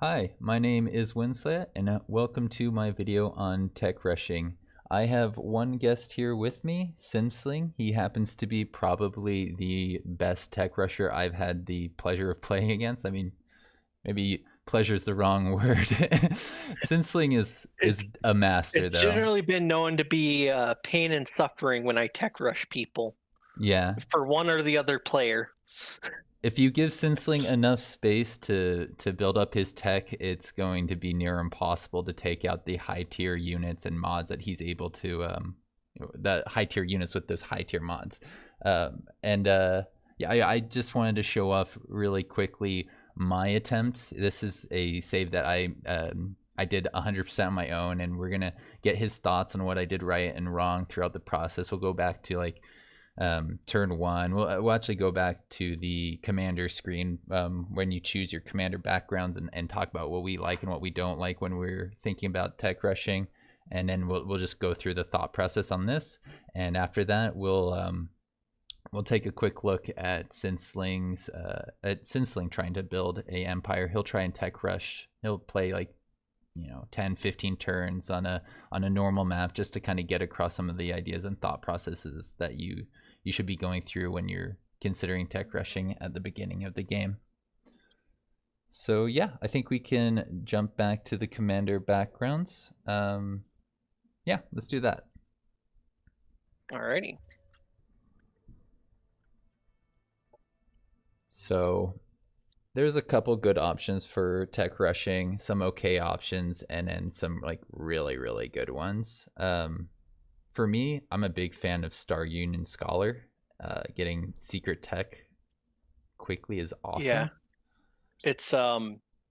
Hi, my name is Winslet, and welcome to my video on tech rushing. I have one guest here with me, Sinsling. He happens to be probably the best tech rusher I've had the pleasure of playing against. I mean, maybe pleasure is the wrong word. Sinsling is It's a master, it's though. generally been known to be pain and suffering when I tech rush people Yeah, for one or the other player. if you give Sinsling enough space to build up his tech, it's going to be near impossible to take out the high tier units and mods that he's able to the high tier units with those high tier mods. And Yeah, I just wanted to show off really quickly my attempt. This is a save that I did 100% on my own, and we're gonna get his thoughts on what I did right and wrong throughout the process. We'll go back to like turn one. We'll actually go back to the commander screen when you choose your commander backgrounds and talk about what we like and what we don't like when we're thinking about tech rushing. And then we'll just go through the thought process on this. And after that, we'll take a quick look at Sinsling trying to build a empire. He'll try and tech rush. He'll play like 10 15 turns on a normal map just to kind of get across some of the ideas and thought processes that you should be going through when you're considering tech rushing at the beginning of the game. So yeah, I think we can jump back to the commander backgrounds. Yeah, let's do that. Alrighty. So there's a couple good options for tech rushing, some okay options, and then some like really good ones. For me, I'm a big fan of Star Union Scholar. Getting secret tech quickly is Yeah, awesome. it's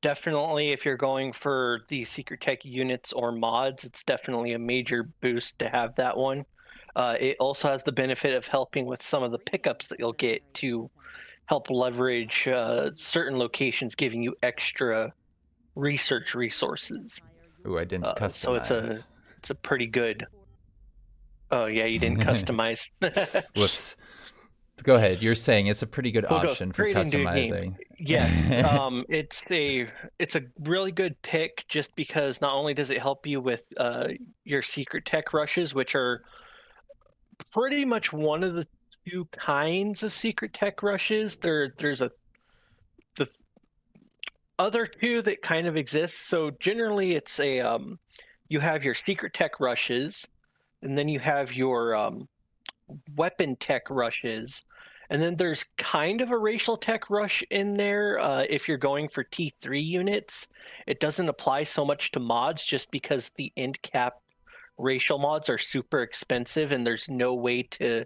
definitely, if you're going for the secret tech units or mods, it's definitely a major boost to have that one. It also has the benefit of helping with some of the pickups that you'll get to help leverage certain locations, giving you extra research resources. Ooh, I didn't So it's a customize. it's a pretty good. Oh yeah, you didn't customize. Whoops. Go ahead. You're saying it's a pretty good We'll go option for straight into a game. customizing. Yes, it's a really good pick just because not only does it help you with your secret tech rushes, which are pretty much one of the two kinds of secret tech rushes. There's a the other two that kind of exist. So generally, it's a you have your secret tech rushes, and then you have your weapon tech rushes. And then there's kind of a racial tech rush in there if you're going for T3 units. It doesn't apply so much to mods just because the end cap racial mods are super expensive and there's no way to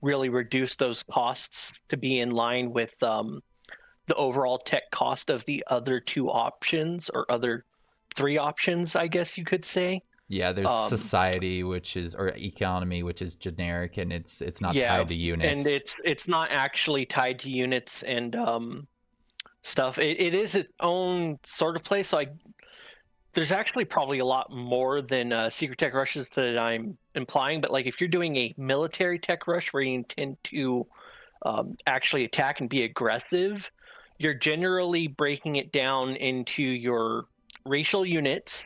really reduce those costs to be in line with the overall tech cost of the other two options or other three options, I guess you could say. Yeah, there's Um, society, which is or economy, which is generic, and it's not yeah, tied to and units. it's not actually tied to units and stuff. It is its own sort of place. So there's actually probably a lot more than secret tech rushes that I'm implying. But like if you're doing a military tech rush where you intend to actually attack and be aggressive, you're generally breaking it down into your racial units,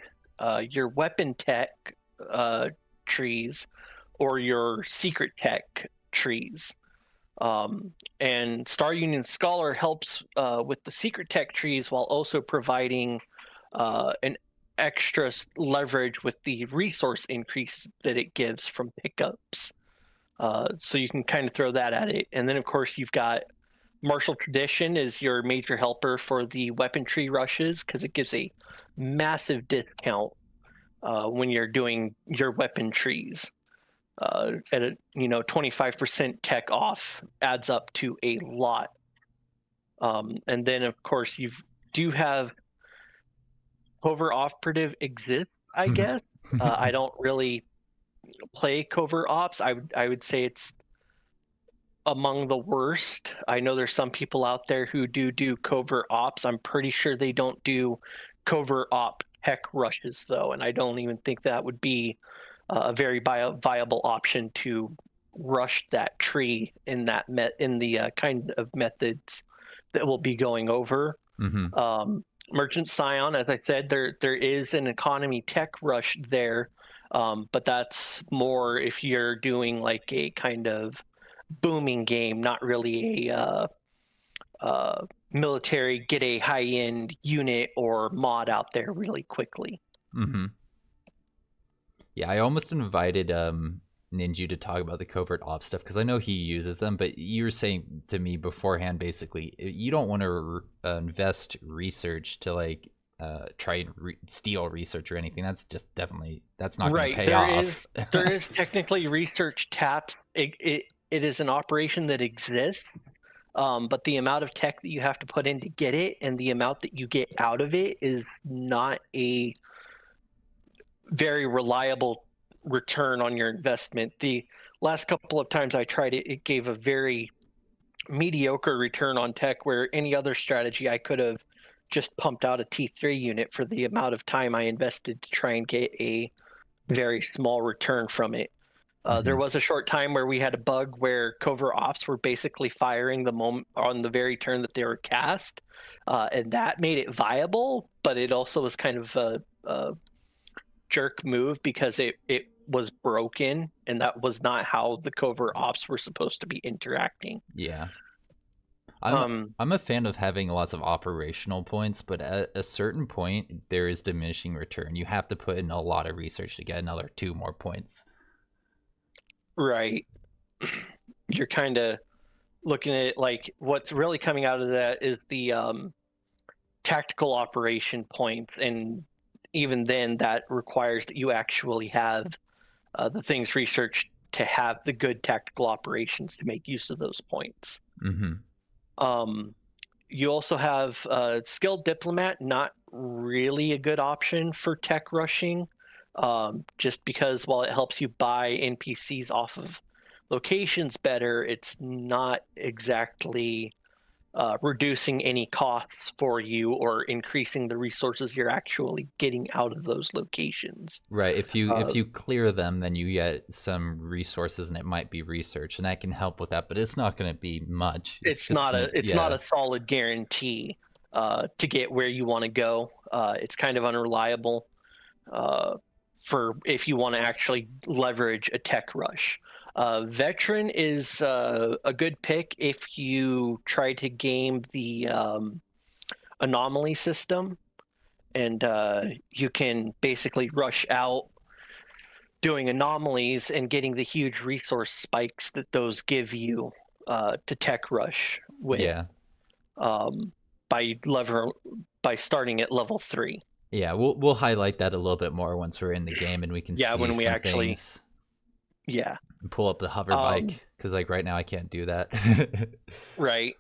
your weapon tech uh, trees, or your secret tech trees. And Star Union Scholar helps with the secret tech trees while also providing an extra leverage with the resource increase that it gives from pickups. So you can kind of throw that at it. And then, of course, you've got Martial Tradition is your major helper for the weapon tree rushes because it gives a massive discount when you're doing your weapon trees. At a 25% tech off adds up to a lot. And then of course you do have covert operative exists, I guess. I don't really play covert ops. I would say it's among the worst. I know there's some people out there who do covert ops. I'm pretty sure they don't do covert op tech rushes though, and I don't even think that would be a very viable option to rush that tree in the kind of methods that we'll be going over. Hmm. Um, Merchant Scion, as I said, there is an economy tech rush there, but that's more if you're doing like a kind of booming game, not really a military get a high end unit or mod out there really quickly. Mm-hmm. Yeah, I almost invited Ninju to talk about the covert ops stuff because I know he uses them, but you were saying to me beforehand basically you don't want to invest research to like try and steal research or anything. That's just definitely that's not going to Right. pay There off. is there is technically research tapped. It is an operation that exists, but the amount of tech that you have to put in to get it and the amount that you get out of it is not a very reliable return on your investment. The last couple of times I tried it, it gave a very mediocre return on tech where any other strategy I could have just pumped out a T3 unit for the amount of time I invested to try and get a very small return from it. There Hmm. was a short time where we had a bug where covert ops were basically firing the moment on the very turn that they were cast, and that made it viable. But it also was kind of a jerk move because it was broken, and that was not how the covert ops were supposed to be interacting. Yeah. I'm Um, I'm a fan of having lots of operational points, but at a certain point there is diminishing return. You have to put in a lot of research to get another two more points. right, you're kind of looking at it like what's really coming out of that is the tactical operation points, and even then, that requires that you actually have the things researched to have the good tactical operations to make use of those points. Mm-hmm. Um, you also have skilled diplomat, not really a good option for tech rushing, just because while it helps you buy NPCs off of locations better, it's not exactly reducing any costs for you or increasing the resources you're actually getting out of those locations. Right. If Uh, you clear them, then you get some resources, and it might be research, and that can help with that. But it's not going to be much. It's just it's not yeah, a solid guarantee to get where you want to go. It's kind of unreliable uh, for if you want to actually leverage a tech rush. Veteran is a good pick if you try to game the anomaly system, and you can basically rush out doing anomalies and getting the huge resource spikes that those give you to tech rush with yeah, um, by by starting at level 3. yeah. We'll highlight that a little bit more once we're in the game and we can Yeah, see when we some actually, things yeah, and pull up the hover um, bike because like right now I can't do that. right.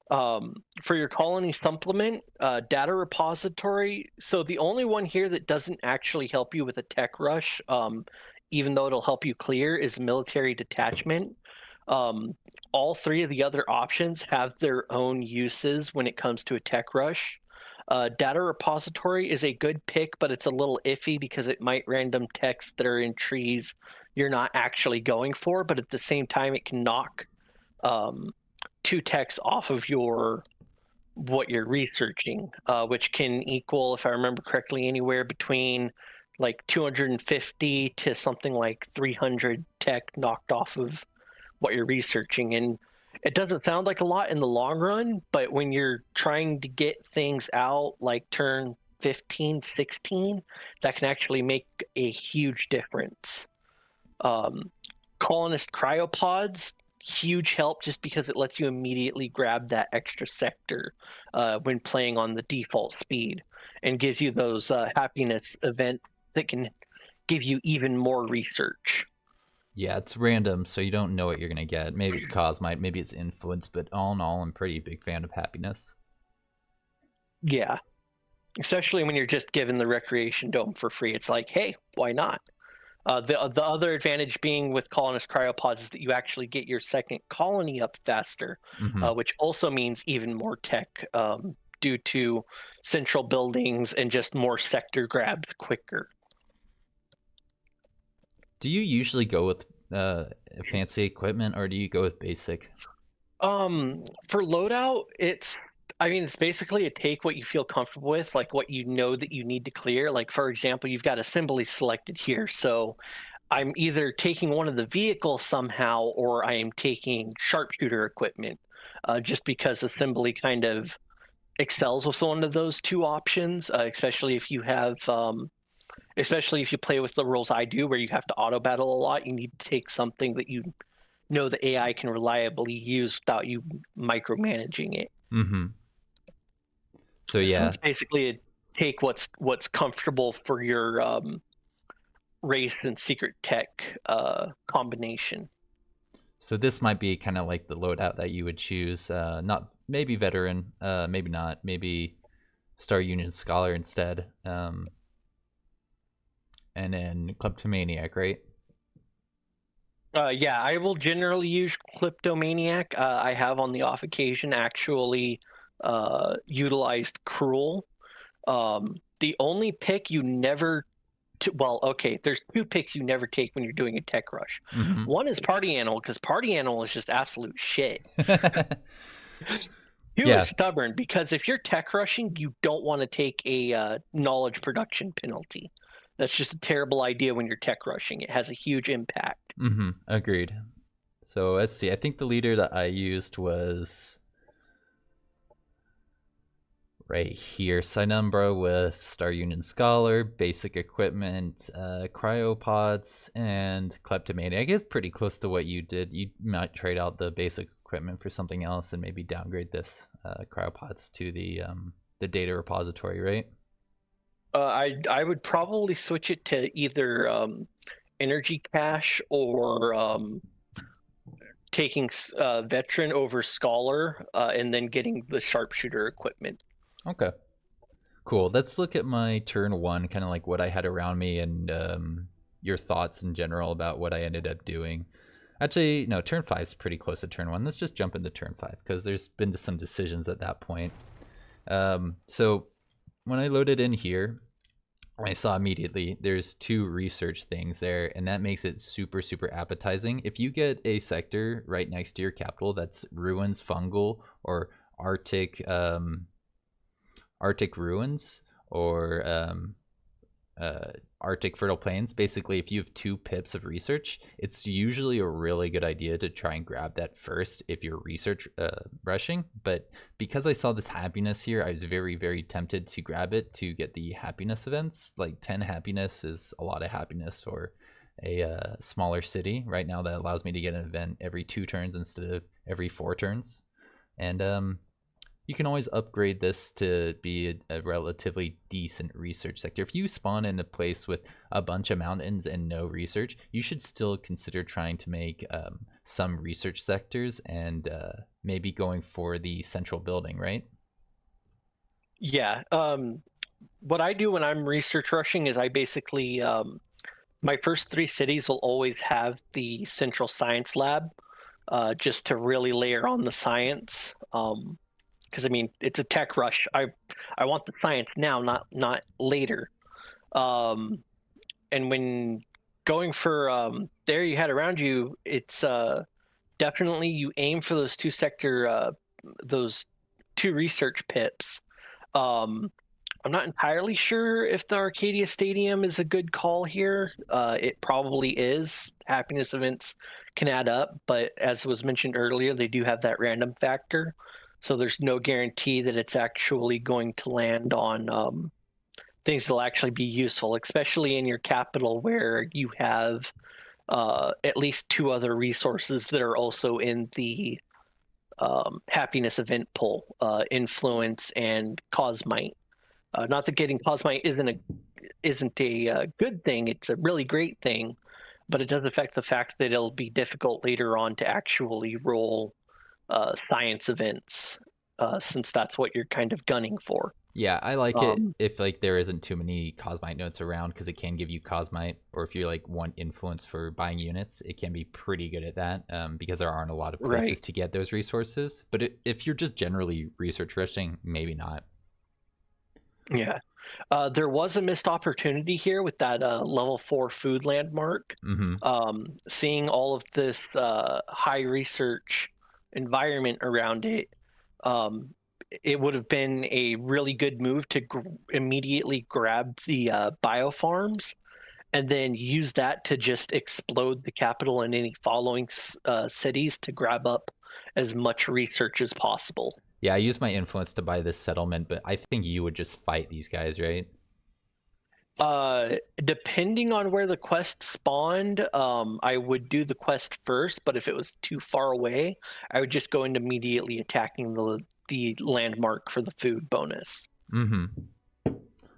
For your colony supplement, data repository. So the only one here that doesn't actually help you with a tech rush, even though it'll help you clear, is military detachment. Um, all three of the other options have their own uses when it comes to a tech rush. Data repository is a good pick, but it's a little iffy because it might random techs that are in trees you're not actually going for, but at the same time, it can knock um, two techs off of your what you're researching, which can equal, if I remember correctly, anywhere between like 250 to something like 300 tech knocked off of what you're researching. And it doesn't sound like a lot in the long run, but when you're trying to get things out like turn 15, 16, that can actually make a huge difference. Um, Colonist cryopods, huge help just because it lets you immediately grab that extra sector when playing on the default speed and gives you those happiness events that can give you even more research. Yeah, it's random, so you don't know what you're gonna get. Maybe it's Cosmite, maybe it's Influence, but all in all, I'm pretty big fan of Happiness. Yeah, especially when you're just given the recreation dome for free. It's like, hey, why not? The other advantage being with colonist cryopods is that you actually get your second colony up faster, Hmm. which also means even more tech due to central buildings and just more sector grabs quicker. Do you usually go with fancy equipment or do you go with basic? For loadout, it's I mean, it's basically a take what you feel comfortable with, like what you know that you need to clear. Like, for example, you've got assembly selected here. So I'm either taking one of the vehicles somehow, or I am taking sharpshooter equipment, just because assembly kind of excels with one of those two options, especially if you have, especially if you play with the rules I do, where you have to auto battle a lot. You need to take something that you know the AI can reliably use without you micromanaging it. Mm-hmm. So So yeah. it's basically a take what's comfortable for your race and secret tech combination. So this might be kind of like the loadout that you would choose. Not maybe veteran, maybe not. Maybe Star Union Scholar instead. And then Kleptomaniac, right? Yeah, I will generally use Kleptomaniac. I have on the off occasion actually utilized Cruel. The only pick you never well, okay, there's two picks you never take when you're doing a tech rush. Mm-hmm. One is Party Animal, because Party Animal is just absolute shit. Two is Yeah. Stubborn, because if you're tech rushing, you don't want to take a knowledge production penalty. That's just a terrible idea when you're tech rushing. It has a huge impact. Mm-hmm. Agreed. So let's see. I think the leader that I used was right here. Synumbra with Star Union Scholar, basic equipment, cryopods, and kleptomania. I guess pretty close to what you did. You might trade out the basic equipment for something else and maybe downgrade this cryopods to the data repository, right? I would probably switch it to either energy cache, or taking veteran over scholar, and then getting the sharpshooter equipment. Okay. Cool. Let's look at my turn one, kind of like what I had around me and your thoughts in general about what I ended up doing. Actually, no, turn five is pretty close to turn one. Let's just jump into turn five because there's been some decisions at that point. So when I loaded in here, I saw immediately there's two research things there, and that makes it super, super appetizing. If you get a sector right next to your capital that's ruins, fungal, or Arctic, Arctic ruins, or Arctic fertile plains. Basically, if you have 2 pips of research, it's usually a really good idea to try and grab that first if you're research rushing. But because I saw this happiness here, I was very, very tempted to grab it to get the happiness events. Like 10 happiness is a lot of happiness for a smaller city. Right now, that allows me to get an event every 2 turns instead of every 4 turns. And you can always upgrade this to be a relatively decent research sector. If you spawn in a place with a bunch of mountains and no research, you should still consider trying to make some research sectors and maybe going for the central building, right? Yeah. What I do when I'm research rushing is I basically, my first 3 cities will always have the central science lab, just to really layer on the science. Because I mean, it's a tech rush. I want the science now, not later. Um, and when going for there you had around you, it's definitely you aim for those two sector, those two research pips. Um, I'm not entirely sure if the Arcadia Stadium is a good call here. It probably is. Happiness events can add up, but as was mentioned earlier, they do have that random factor. So there's no guarantee that it's actually going to land on things that'll actually be useful, especially in your capital where you have at least 2 other resources that are also in the happiness event pool, influence and cosmite. Not that getting cosmite isn't a good thing; it's a really great thing, but it does affect the fact that it'll be difficult later on to actually roll science events, since that's what you're kind of gunning for. Yeah, I like it Um, if like there isn't too many Cosmite notes around because it can give you Cosmite, or if you like want influence for buying units, it can be pretty good at that because there aren't a lot of places right. to get those resources. But if you're just generally research rushing, maybe not. Yeah. There was a missed opportunity here with that level 4 food landmark. Mm-hmm. Seeing all of this high research environment around it, um, it would have been a really good move to immediately grab the biofarms and then use that to just explode the capital and any following cities to grab up as much research as possible. Yeah, I use my influence to buy this settlement, but I think you would just fight these guys, right? Depending on where the quest spawned, I would do the quest first, but if it was too far away, I would just go into immediately attacking the landmark for the food bonus. Mm-hmm.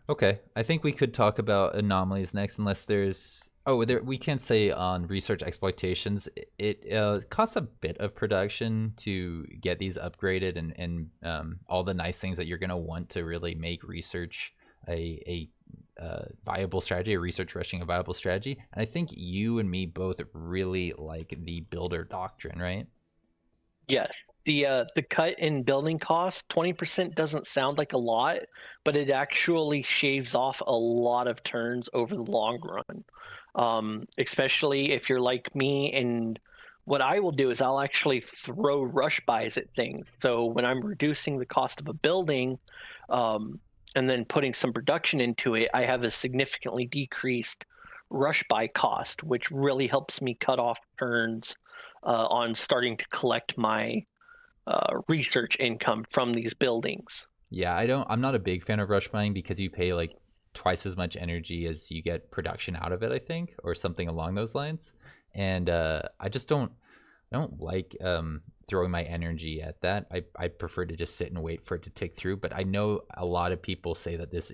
Okay, I think we could talk about anomalies next, unless there's. Oh, there we can't say on research exploitations. It costs a bit of production to get these upgraded and all the nice things that you're gonna want to really make research a viable strategy, a research rushing a viable strategy. And I think you and me both really like the builder doctrine, right? Yes, the cut in building cost, 20% doesn't sound like a lot, but it actually shaves off a lot of turns over the long run. Especially if you're like me, and what I will do is I'll actually throw rush buys at things. So when I'm reducing the cost of a building, um, and then putting some production into it, I have a significantly decreased rush buy cost, which really helps me cut off turns on starting to collect my research income from these buildings. Yeah, I'm not a big fan of rush buying because you pay like twice as much energy as you get production out of it, I think, or something along those lines. And I just I don't like throwing my energy at that. I prefer to just sit and wait for it to tick through. But I know a lot of people say that this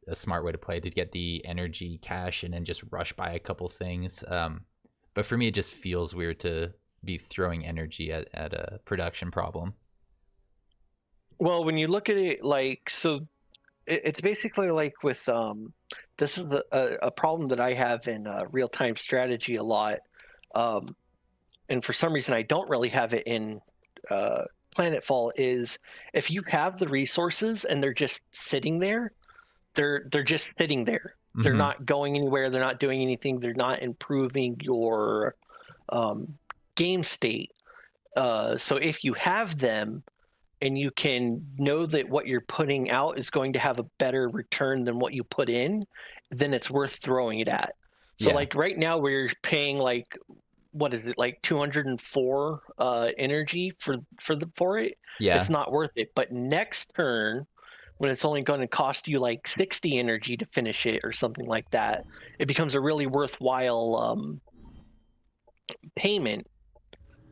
a smart way to play, to get the energy cash and then just rush by a couple things. But for me, it just feels weird to be throwing energy at a production problem. Well, when you look at it like so, it's basically like with this is a problem that I have in real time strategy a lot, um, and for some reason I don't really have it in uh, Planetfall. Is if you have the resources and they're just sitting there, they're just sitting there. They're Mm-hmm. not going anywhere. They're not doing anything. They're not improving your um, game state. So if you have them and you can know that what you're putting out is going to have a better return than what you put in, then it's worth throwing it at. So Yeah. like right now we're paying like what is it, like 204 energy for it. It's Yeah. not worth it. But next turn, when it's only going to cost you like 60 energy to finish it or something like that, it becomes a really worthwhile payment,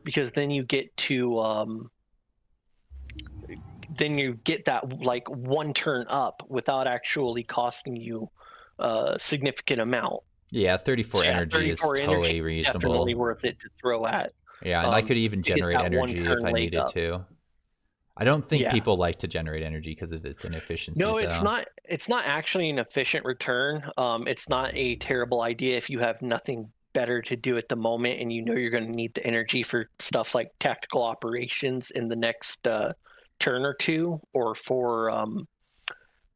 because then you get that like one turn up without actually costing you a significant amount. Yeah. 34 So yeah, energy is 34 energy totally is definitely reasonable. worth it to throw at Yeah, and I could even to get generate that one energy if turn I leg needed up. to. I don't think Yeah. people like to generate energy because of its No, inefficiencies, it's though. not. It's not actually an efficient return. It's not a terrible idea if you have nothing better to do at the moment, and you know you're going to need the energy for stuff like tactical operations in the next turn or two, or for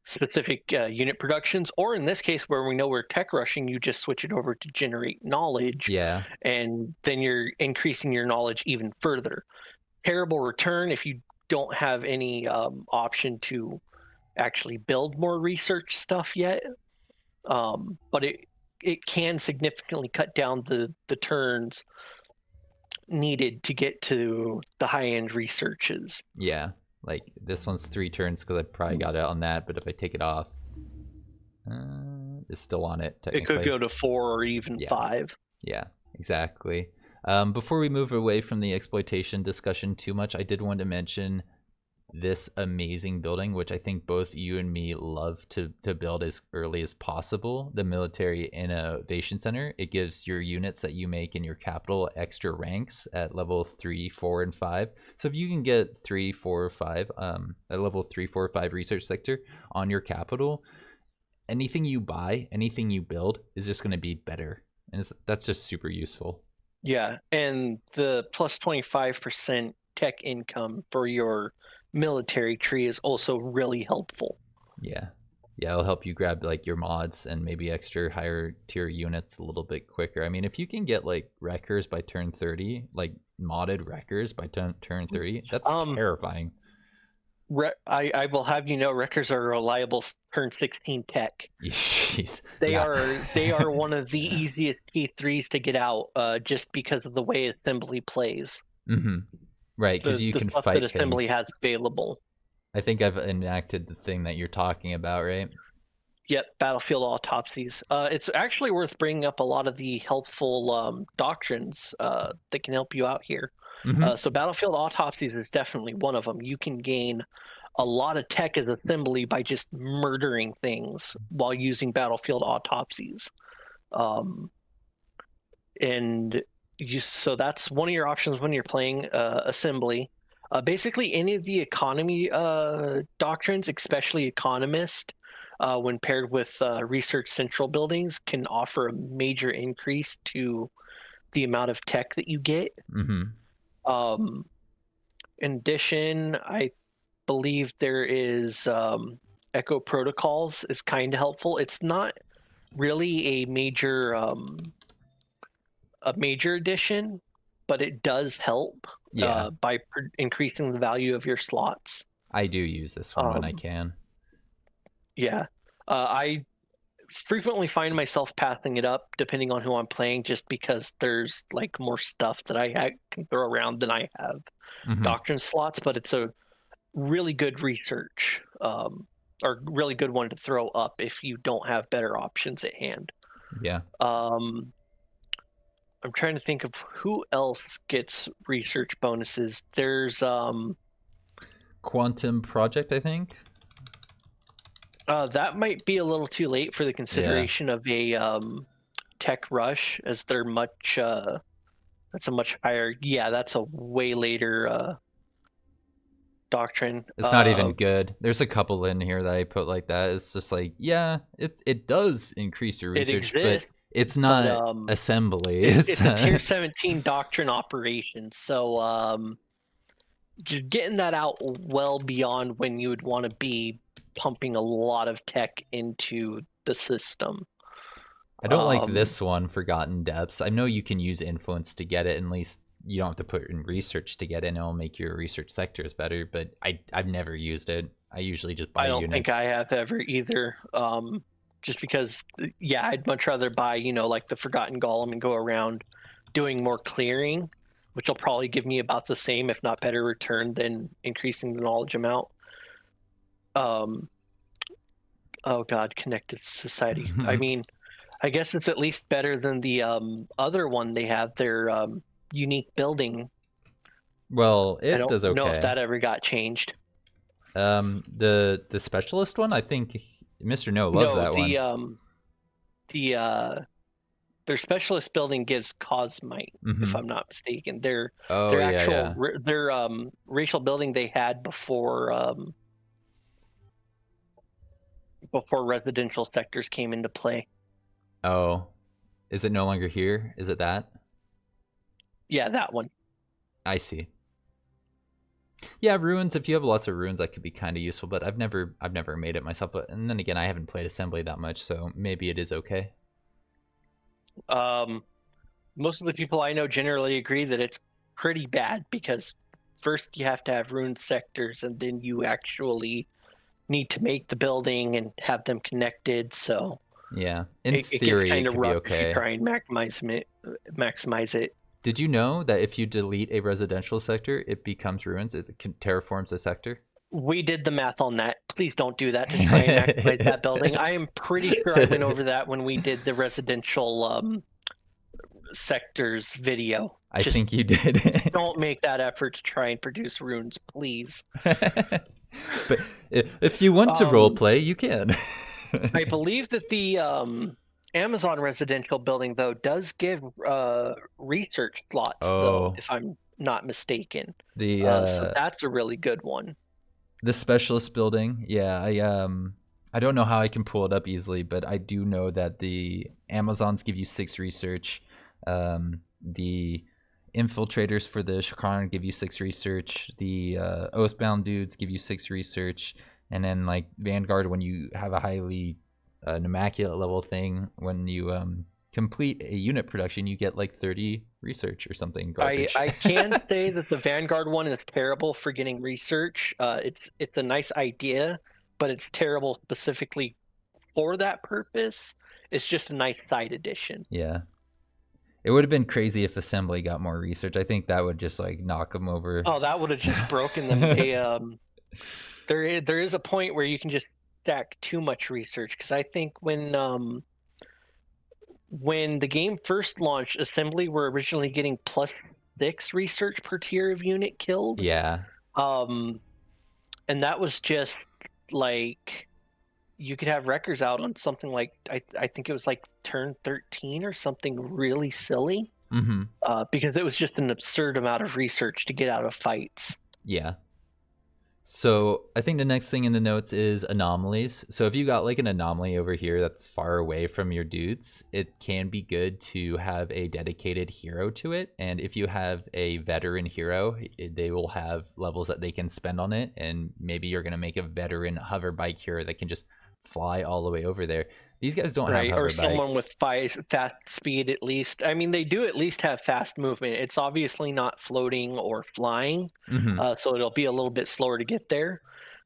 specific unit productions. Or in this case, where we know we're tech rushing, you just switch it over to generate knowledge, Yeah. and then you're increasing your knowledge even further. Terrible return if you don't have any option to actually build more research stuff yet, but it can significantly cut down the turns needed to get to the high end researches. Yeah. Like this one's 3 turns because I probably got it on that, but if I take it off, it's still on it It could technically. go to 4 or even Yeah. 5. Yeah. Exactly. Before we move away from the exploitation discussion too much, I did want to mention this amazing building, which I think both you and me love to build as early as possible, the Military Innovation Center. It gives your units that you make in your capital extra ranks at level 3, 4, and 5. So if you can get 3, 4, or 5, at level 3, 4, or 5 research sector on your capital, anything you buy, anything you build is just going to be better. And that's just super useful. Yeah, and the plus 25% tech income for your military tree is also really helpful. Yeah. Yeah, it'll help you grab like your mods and maybe extra higher tier units a little bit quicker. I mean, if you can get like wreckers by turn 30, like modded wreckers by turn 30, that's Um, terrifying. I will have you know, Wreckers are a reliable turn 16 tech. Jeez. They Yeah. are one of the easiest T3s to get out, just because of the way assembly plays. Mm-hmm. Right, because you The can stuff that fight assembly things. has available. I think I've enacted the thing that you're talking about, right? Yep, battlefield autopsies. It's actually worth bringing up a lot of the helpful doctrines that can help you out here. Mm-hmm. So battlefield autopsies is definitely one of them. You can gain a lot of tech as assembly by just murdering things while using battlefield autopsies. Um, and so that's one of your options when you're playing assembly. Basically, any of the economy doctrines, especially economist, when paired with research central buildings, can offer a major increase to the amount of tech that you get. Mm-hmm. Um, in addition, I believe there is Echo Protocols is kind of helpful. It's not really a major addition, but it does help Yeah, by increasing the value of your slots. I do use this one when I Um, can. yeah, I frequently find myself passing it up depending on who I'm playing, just because there's like more stuff that can throw around than I have Mm-hmm. doctrine slots. But it's a really good research, or really good one to throw up if you don't have better options at hand. Yeah. Um, I'm trying to think of who else gets research bonuses. There's Quantum Project, I think. that might be a little too late for the Yeah. consideration of a tech rush, as they're much that's a much higher. Yeah, that's a way later doctrine. It's not even good. There's a couple in here that I put like that. It's just like, yeah, it does increase your It research, but exists, it's but not assembly. it's a tier 17 doctrine operation. So just getting that out well beyond when you would want to be pumping a lot of tech into the system. I don't like Um, this one, Forgotten Depths. I know you can use influence to get it, at least you don't have to put in research to get it, and it'll make your research sectors better, but I've never used it. I usually just buy I don't think I units. have ever either. Just because, yeah, I'd much rather buy, like the Forgotten Golem and go around doing more clearing, which will probably give me about the same, if not better, return than increasing the knowledge amount. Um, oh God, Connected Society. I mean, I guess it's at least better than the other one they have, their unique building. Well, I it don't does know if okay. that ever got changed. The specialist one, I think Mr. No loves No, that one. the their specialist building gives Cosmite, if Mm-hmm. I'm not mistaken. Their Oh yeah, actual yeah. their racial building they had before residential sectors came into play. Oh, is it no longer here? Is it that? Yeah, that one. I see. Yeah, ruins. If you have lots of ruins, that could be kind of useful. But I've never made it myself. But and then again, I haven't played assembly that much, so maybe it is okay. Um, Most of the people I know generally agree that it's pretty bad, because first you have to have ruined sectors, and then you actually need to make the building and have them connected. So Yeah, in it gets theory, kind it of could be rough if you okay. try and maximize it. Did you know that if you delete a residential sector, it becomes ruins? It terraforms a sector. We did the math on that. Please don't do that to try and maximize that building. I am pretty sure I went over that when we did the residential sectors video. I Just think you did. don't make that effort to try and produce runes, please. But if you want to role Um, play, you can. I believe that the Amazon residential building, though, does give research slots, though, Oh, if I'm not mistaken. the So that's a really good one. the specialist building. Yeah, I don't know how I can pull it up easily, but I do know that the Amazons give you 6 research. The infiltrators for the Shakran give you 6 research. The Oathbound dudes give you 6 research, and then like Vanguard, when you have a highly an immaculate level thing, when you complete a unit production, you get like 30 research or something I garbage. I can say that the Vanguard one is terrible for getting research. It's a nice idea, but it's terrible specifically for that purpose. It's just a nice side addition. Yeah. It would have been crazy if assembly got more research. I think that would just like knock them over. Oh, that would have just broken them. There is a point where you can just stack too much research, because I think when the game first launched, assembly were originally getting +6 research per tier of unit killed. Yeah. Um, and that was just like, you could have records out on something like, I think it was like turn 13 or something really silly, Mm-hmm. because it was just an absurd amount of research to get out of fights. Yeah. So I think the next thing in the notes is anomalies. So if you got like an anomaly over here that's far away from your dudes, it can be good to have a dedicated hero to it. And if you have a veteran hero, they will have levels that they can spend on it. And maybe you're going to make a veteran hover bike hero that can just fly all the way over there. These guys don't have Right, or hover someone bikes. with fast speed at least. I mean, they do at least have fast movement. It's obviously not floating or flying, Mm-hmm. so it'll be a little bit slower to get there.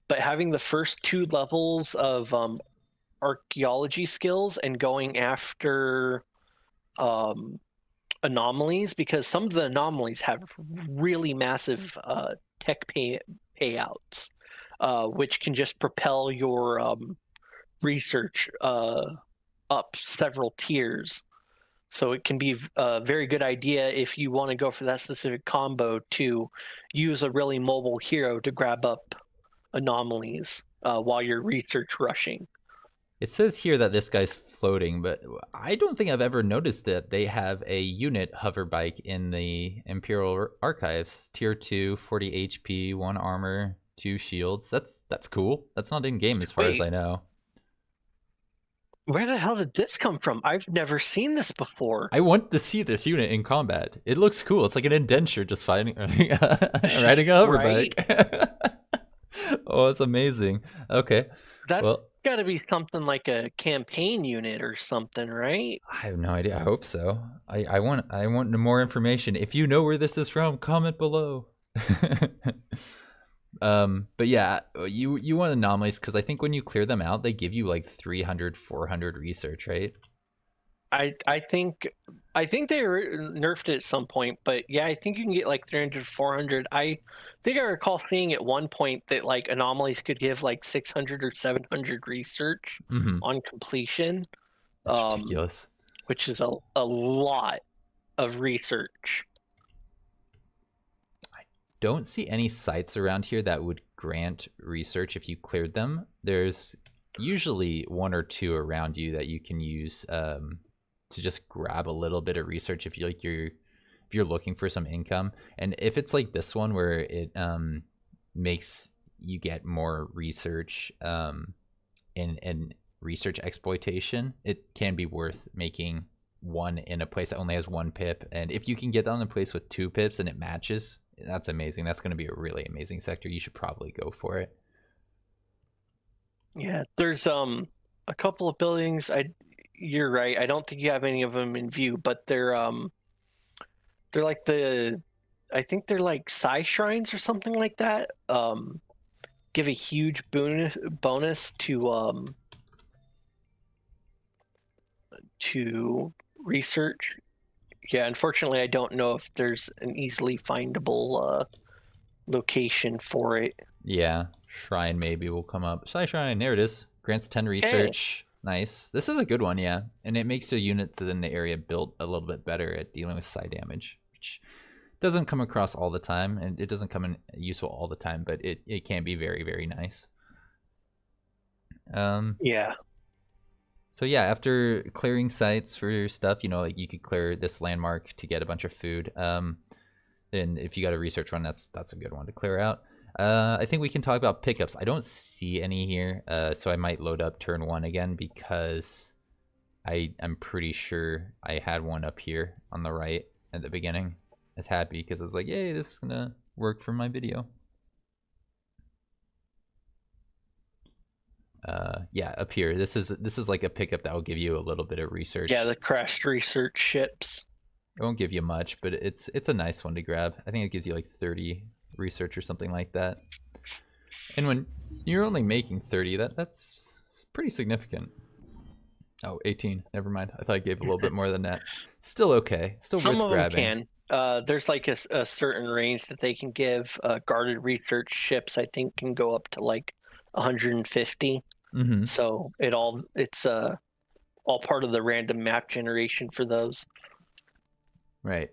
But having the first 2 levels of archaeology skills and going after um, anomalies, because some of the anomalies have really massive tech payouts, which can just propel your research up several tiers. So it can be a very good idea if you want to go for that specific combo to use a really mobile hero to grab up anomalies while you're research rushing. It says here that this guy's floating, but I don't think I've ever noticed that they have a unit hover bike in the Imperial Archives. Tier 2, 40 HP, 1 armor, 2 shields. That's cool. That's not in game as far as Wait, I know. where the hell did this come from? I've never seen this before. I want to see this unit in combat. It looks cool. It's like an indenture just fighting riding a hover Right? bike. Oh, it's amazing. Okay. That's Well, got to be something like a campaign unit or something, right? I have no idea. I hope so. I want more information. If you know where this is from, comment below. But yeah, you want anomalies because I think when you clear them out, they give you like 300, 400 research, right? I think they nerfed it at some point, but yeah, I think you can get like 300, 400. I think I recall seeing at one point that like anomalies could give like 600 or 700 research Mm-hmm. on completion, It's um, ridiculous. which is a lot of research. Don't see any sites around here that would grant research if you cleared them. There's usually one or two around you that you can use to just grab a little bit of research if you're looking for some income. And if it's like this one where it makes you get more research and research exploitation, it can be worth making one in a place that only has 1 pip. And if you can get that in a place with 2 pips and it matches, that's amazing. That's going to be a really amazing sector. You should probably go for it. Yeah, there's a couple of buildings. You're right. I don't think you have any of them in view, but they're like I think they're like Psi shrines or something like that. Give a huge bonus to research. Yeah, unfortunately, I don't know if there's an easily findable location for it. Yeah, shrine maybe will come up. Psi shrine, there it is. Grants 10 Hey, research. Nice. This is a good one, yeah. And it makes the units in the area built a little bit better at dealing with psi damage, which doesn't come across all the time, and it doesn't come in useful all the time, but it can be very, very nice. Um, yeah, so yeah, after clearing sites for your stuff, like you could clear this landmark to get a bunch of food. And if you got a research run, that's a good one to clear out. I think we can talk about pickups. I don't see any here, so I might load up turn 1 again because I'm pretty sure I had one up here on the right at the beginning. I was happy because I was like, yay, this is gonna work for my video. Yeah, up here. This is like a pickup that will give you a little bit of Yeah, research. the crashed research ships. It won't give you much, but it's a nice one to grab. I think it gives you like 30 research or something like that. And when you're only making 30, that's pretty significant. Oh, 18. Never mind. I thought I gave a little bit more than that. Still okay. Still Some worth of them grabbing. can. There's like a certain range that they can give. Guarded research ships, I think, can go up to like 150. Mm-hmm. So it's all part of the random map generation for those. Right.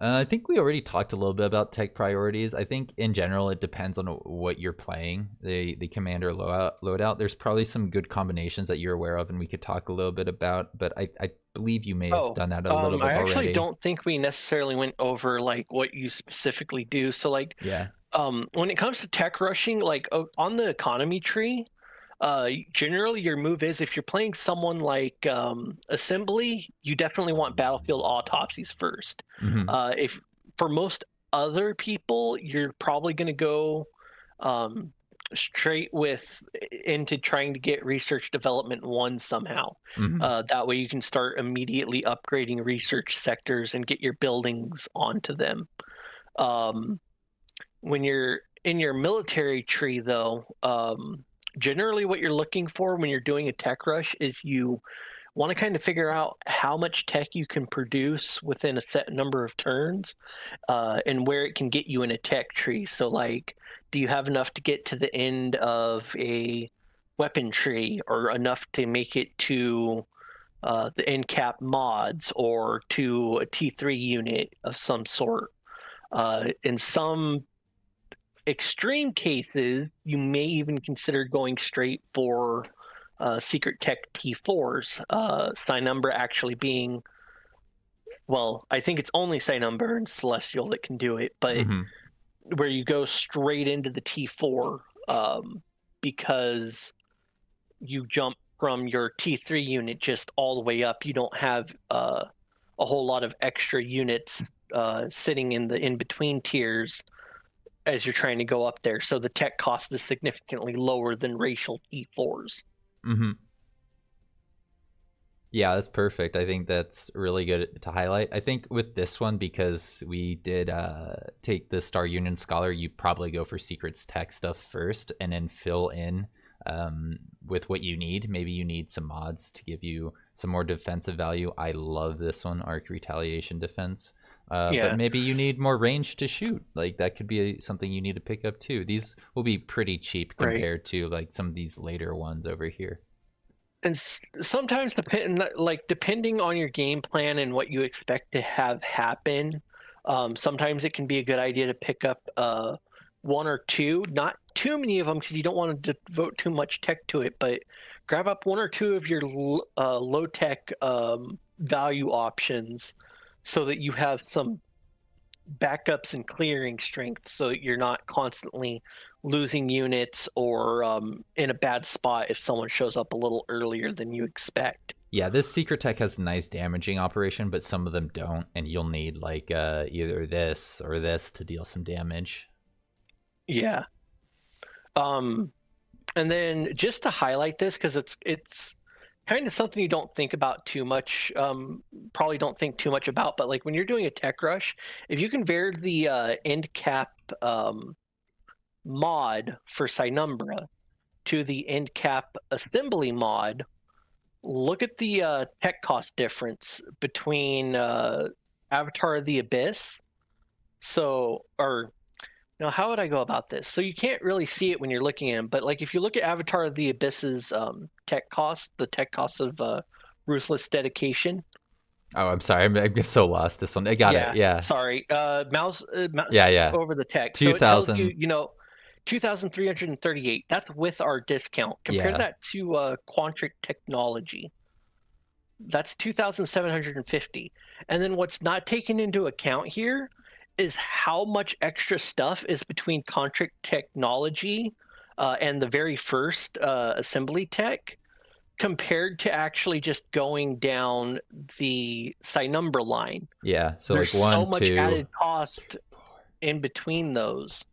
I think we already talked a little bit about tech priorities. I think in general it depends on what you're playing, the commander loadout. There's probably some good combinations that you're aware of, and we could talk a little bit about. But I believe you may have Oh, done that a little I bit actually already. don't think we necessarily went over like what you specifically do. So like Yeah. when it comes to tech rushing, like on the economy tree, generally your move is if you're playing someone like assembly, you definitely want battlefield autopsies first. Mm-hmm. If for most other people, you're probably going to go um, straight with into trying to get research development one somehow. Mm-hmm. That way you can start immediately upgrading research sectors and get your buildings onto them. Um, when you're in your military tree, though, generally what you're looking for when you're doing a tech rush is you want to kind of figure out how much tech you can produce within a set number of turns, and where it can get you in a tech tree. So, like, do you have enough to get to the end of a weapon tree, or enough to make it to the end cap mods, or to a T3 unit of some sort? In some extreme cases, you may even consider going straight for secret tech T4s. Cynumbra actually being, well, I think it's only Cynumbra and Celestial that can do it, but Mm-hmm. where you go straight into the T4 because you jump from your T3 unit just all the way up. You don't have a whole lot of extra units sitting in the in between tiers as you're trying to go up there. So the tech cost is significantly lower than racial T4s. Mm-hmm. Yeah, that's perfect. I think that's really good to highlight. I think with this one, because we did take the Star Union Scholar, you probably go for Secrets Tech stuff first and then fill in with what you need. Maybe you need some mods to give you some more defensive value. I love this one, Arc Retaliation Defense. But Yeah, maybe you need more range to shoot. Like that could be something you need to pick up too. These will be pretty cheap right. compared to like some of these later ones over here. And sometimes depending on your game plan and what you expect to have happen, sometimes it can be a good idea to pick up one or two, not too many of them because you don't want to devote too much tech to it, but grab up one or two of your low tech value options so that you have some backups and clearing strength so that you're not constantly losing units or in a bad spot if someone shows up a little earlier than you expect. Yeah, this secret tech has nice damaging operation, but some of them don't, and you'll need like either this or this to deal some damage. Yeah. Um, and then just to highlight this, because it's kind of something you don't think about too much, probably don't think too much about, but like when you're doing a tech rush, if you can vary the end cap mod for Cynumbra to the end cap assembly mod, look at the tech cost difference between Avatar of the Abyss. So, or now, how would I go about this? So you can't really see it when you're looking at them, but like if you look at Avatar of the Abyss's tech cost, the tech cost of Ruthless Dedication. Oh, I'm sorry, I'm just so lost. This one, I got it. Yeah, Yeah, sorry, mouse yeah, yeah. over the tech. So it tells you, 2,000. 2,338. That's with our discount. Compare Yeah, that to Quantric Technology. That's 2,750. And then what's not taken into account here is how much extra stuff is between contract technology and the very first assembly tech compared to actually just going down the Cynumbra line. yeah. So There's like so one, much two. added cost in between those.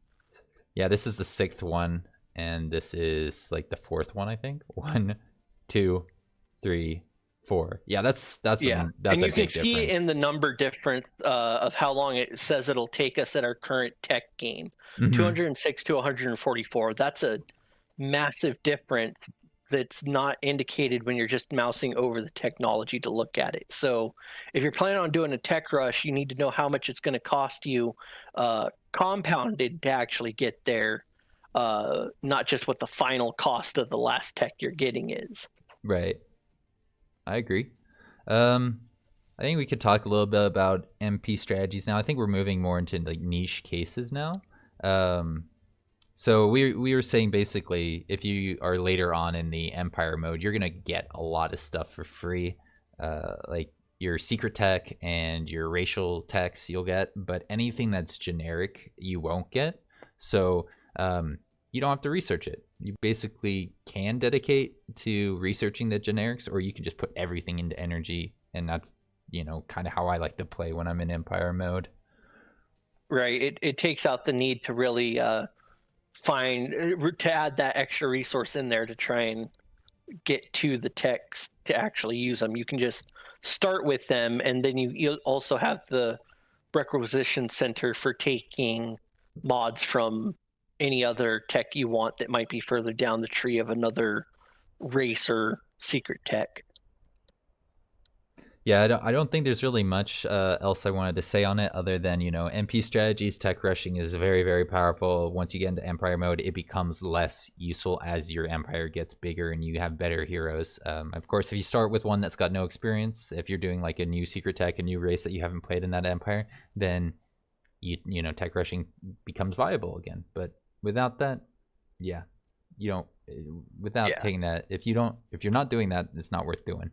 Yeah, this is the sixth one. and this is like the fourth one, I think. One, two, three, four. Yeah, Yeah, that's and a you can big see in the difference. number difference of how long it says it'll take us at our current tech game, Hmm. 206 to 144. That's a massive difference that's not indicated when you're just mousing over the technology to look at it. So if you're planning on doing a tech rush, you need to know how much it's going to cost you compounded to actually get there, not just what the final cost of the last tech you're getting is. Right. I agree. Um, I think we could talk a little bit about MP strategies now. I think we're moving more into like niche cases now. Um, so we were saying basically, if you are later on in the Empire mode, you're gonna get a lot of stuff for free, like your secret tech and your racial techs you'll get, but anything that's generic you won't get. So you don't have to research it. You basically can dedicate to researching the generics, or you can just put everything into energy, and that's kind of how I like to play when I'm in Empire mode. Right. It takes out the need to really find to add that extra resource in there to try and get to the text to actually use them. You can just start with them, and then you also have the requisition center for taking mods from any other tech you want that might be further down the tree of another race or secret tech. Yeah, I don't think there's really much else I wanted to say on it other than, MP strategies, tech rushing is very, very powerful. Once you get into Empire mode, it becomes less useful as your Empire gets bigger and you have better heroes. Of course, if you start with one that's got no experience, if you're doing like a new secret tech, a new race that you haven't played in that Empire, then tech rushing becomes viable again. But without that, yeah, you don't. Without Yeah. taking that, if you're not doing that, it's not worth doing.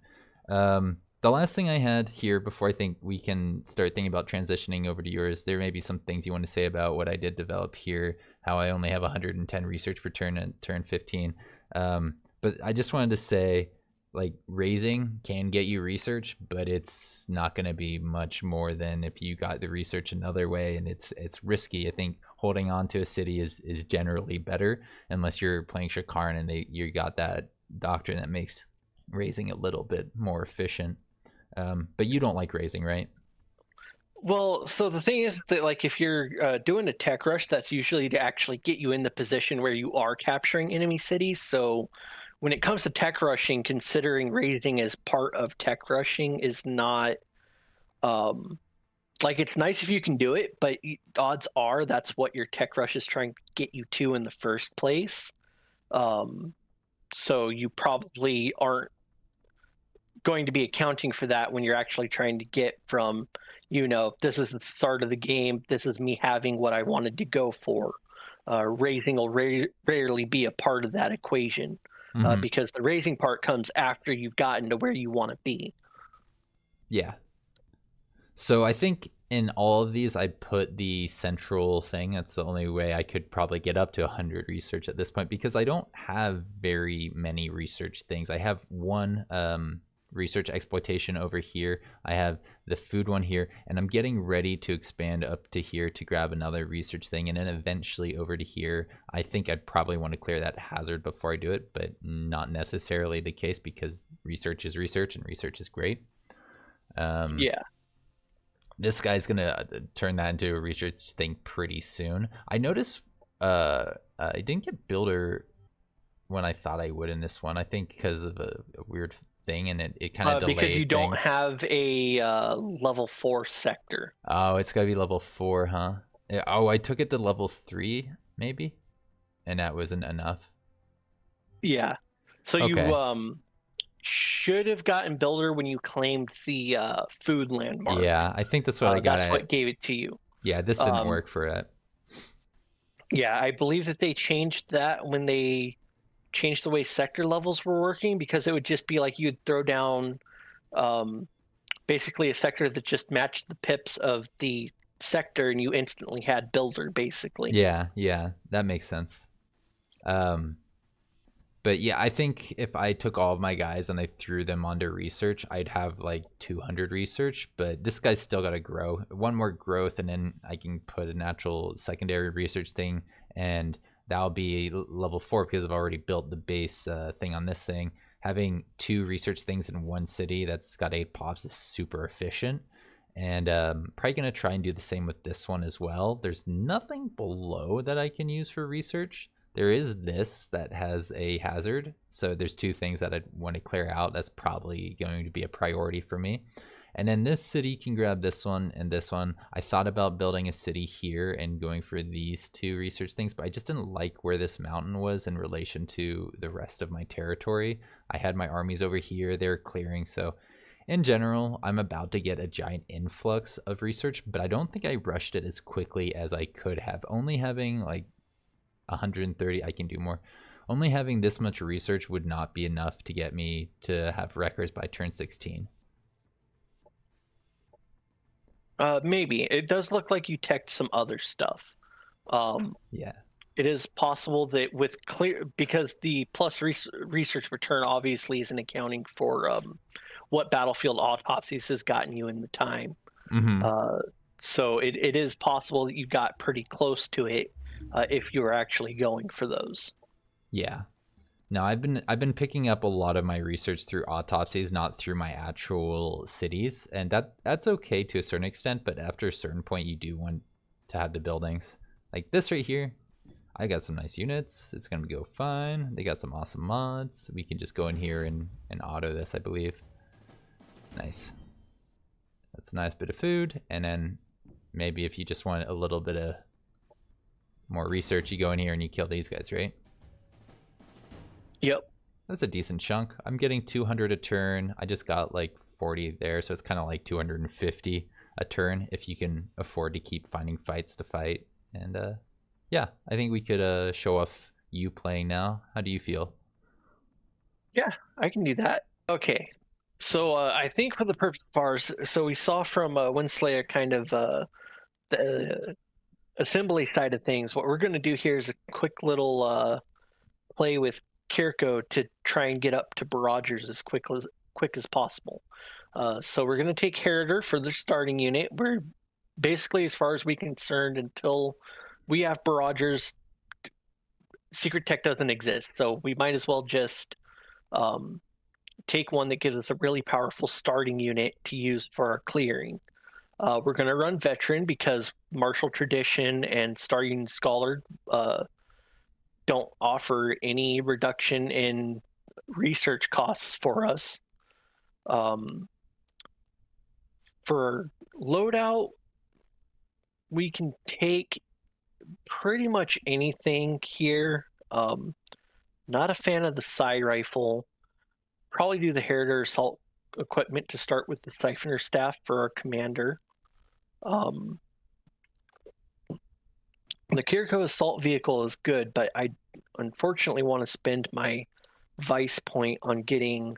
The last thing I had here before I think we can start thinking about transitioning over to yours, there may be some things you want to say about what I did develop here, how I only have 110 research per turn and turn 15. But I just wanted to say, like, raising can get you research, but it's not going to be much more than if you got the research another way, and it's risky. I think holding on to a city is generally better unless you're playing Shakarn and you got that doctrine that makes raising a little bit more efficient. But you don't like raising, right? Well, so the thing is that, like, if you're doing a tech rush, that's usually to actually get you in the position where you are capturing enemy cities. So when it comes to tech rushing, considering raising as part of tech rushing is not um, like, it's nice if you can do it, but odds are that's what your tech rush is trying to get you to in the first place. Um, so you probably aren't going to be accounting for that when you're actually trying to get from, this is the start of the game, this is me having what I wanted to go for. Raising will rarely be a part of that equation, Mm-hmm. because the raising part comes after you've gotten to where you want to be. Yeah. So I think in all of these, I put the central thing. That's the only way I could probably get up to 100 research at this point because I don't have very many research things. I have one research exploitation over here. I have the food one here, and I'm getting ready to expand up to here to grab another research thing, and then eventually over to here. I think I'd probably want to clear that hazard before I do it, but not necessarily the case because research is research and research is great. Um, Yeah. this guy's gonna turn that into a research thing pretty soon. I noticed I didn't get builder when I thought I would in this one. I think because of a weird thing, and it kind of Because you delayed don't things. have a level 4 sector. Oh, it's gotta be level 4, huh? Oh, I took it to level 3 maybe, and that wasn't enough. Yeah. So you Okay. should have gotten builder when you claimed the food landmark. Yeah, I think that's what I got That's what at. gave it to you. Yeah, this didn't Um, work for it. yeah, I believe that they changed that when they changed the way sector levels were working, because it would just be like you'd throw down um, basically a sector that just matched the pips of the sector, and you instantly had builder basically. Yeah, yeah, that makes sense. Um, But yeah, I think if I took all of my guys and I threw them onto research, I'd have like 200 research. But this guy's still got to grow. One more growth, and then I can put a natural secondary research thing. And that'll be level 4 because I've already built the base thing on this thing. Having 2 research things in one city that's got 8 pops is super efficient. And probably going to try and do the same with this one as well. There's nothing below that I can use for research. There is this that has a hazard. So there's 2 things that I want to clear out. That's probably going to be a priority for me. And then this city can grab this one and this one. I thought about building a city here and going for these 2 research things, but I just didn't like where this mountain was in relation to the rest of my territory. I had my armies over here, they were clearing, so in general, I'm about to get a giant influx of research, but I don't think I rushed it as quickly as I could have. Only having like 130, I can do more. Only having this much research would not be enough to get me to have records by turn 16. Maybe. It does look like you teched some other stuff. Yeah. It is possible that with clear, because the plus research return obviously isn't accounting for what battlefield autopsies has gotten you in the time. Mm-hmm. So it is possible that you got pretty close to it if you were actually going for those. Yeah. No, I've been picking up a lot of my research through autopsies, not through my actual cities, and that's okay to a certain extent, but after a certain point you do want to have the buildings. Like this right here, I got some nice units. It's gonna go fine. They got some awesome mods. We can just go in here and auto this, I believe. Nice. That's a nice bit of food, and then maybe if you just want a little bit of more research, you go in here and you kill these guys, right? Yep. That's a decent chunk. I'm getting 200 a turn. I just got like 40 there, so it's kind of like 250 a turn if you can afford to keep finding fights to fight. And yeah, I think we could show off you playing now. How do you feel? Yeah, I can do that. Okay. So I think for the purpose of ours, so we saw from Winslayer kind of the assembly side of things. What we're going to do here is a quick little play with Kirko to try and get up to Barragers as quick as possible. So we're going to take Heriter for the starting unit. We're basically, as far as we're concerned, until we have Barragers, Secret Tech doesn't exist. So we might as well just take one that gives us a really powerful starting unit to use for our clearing. We're going to run Veteran because Martial Tradition and Starting Scholar don't offer any reduction in research costs for us. For loadout, we can take pretty much anything here. Not a fan of the Psy Rifle. Probably do the Heriter Assault equipment to start with the Siphoner Staff for our commander. The Kirko Assault Vehicle is good, but I unfortunately want to spend my Vice point on getting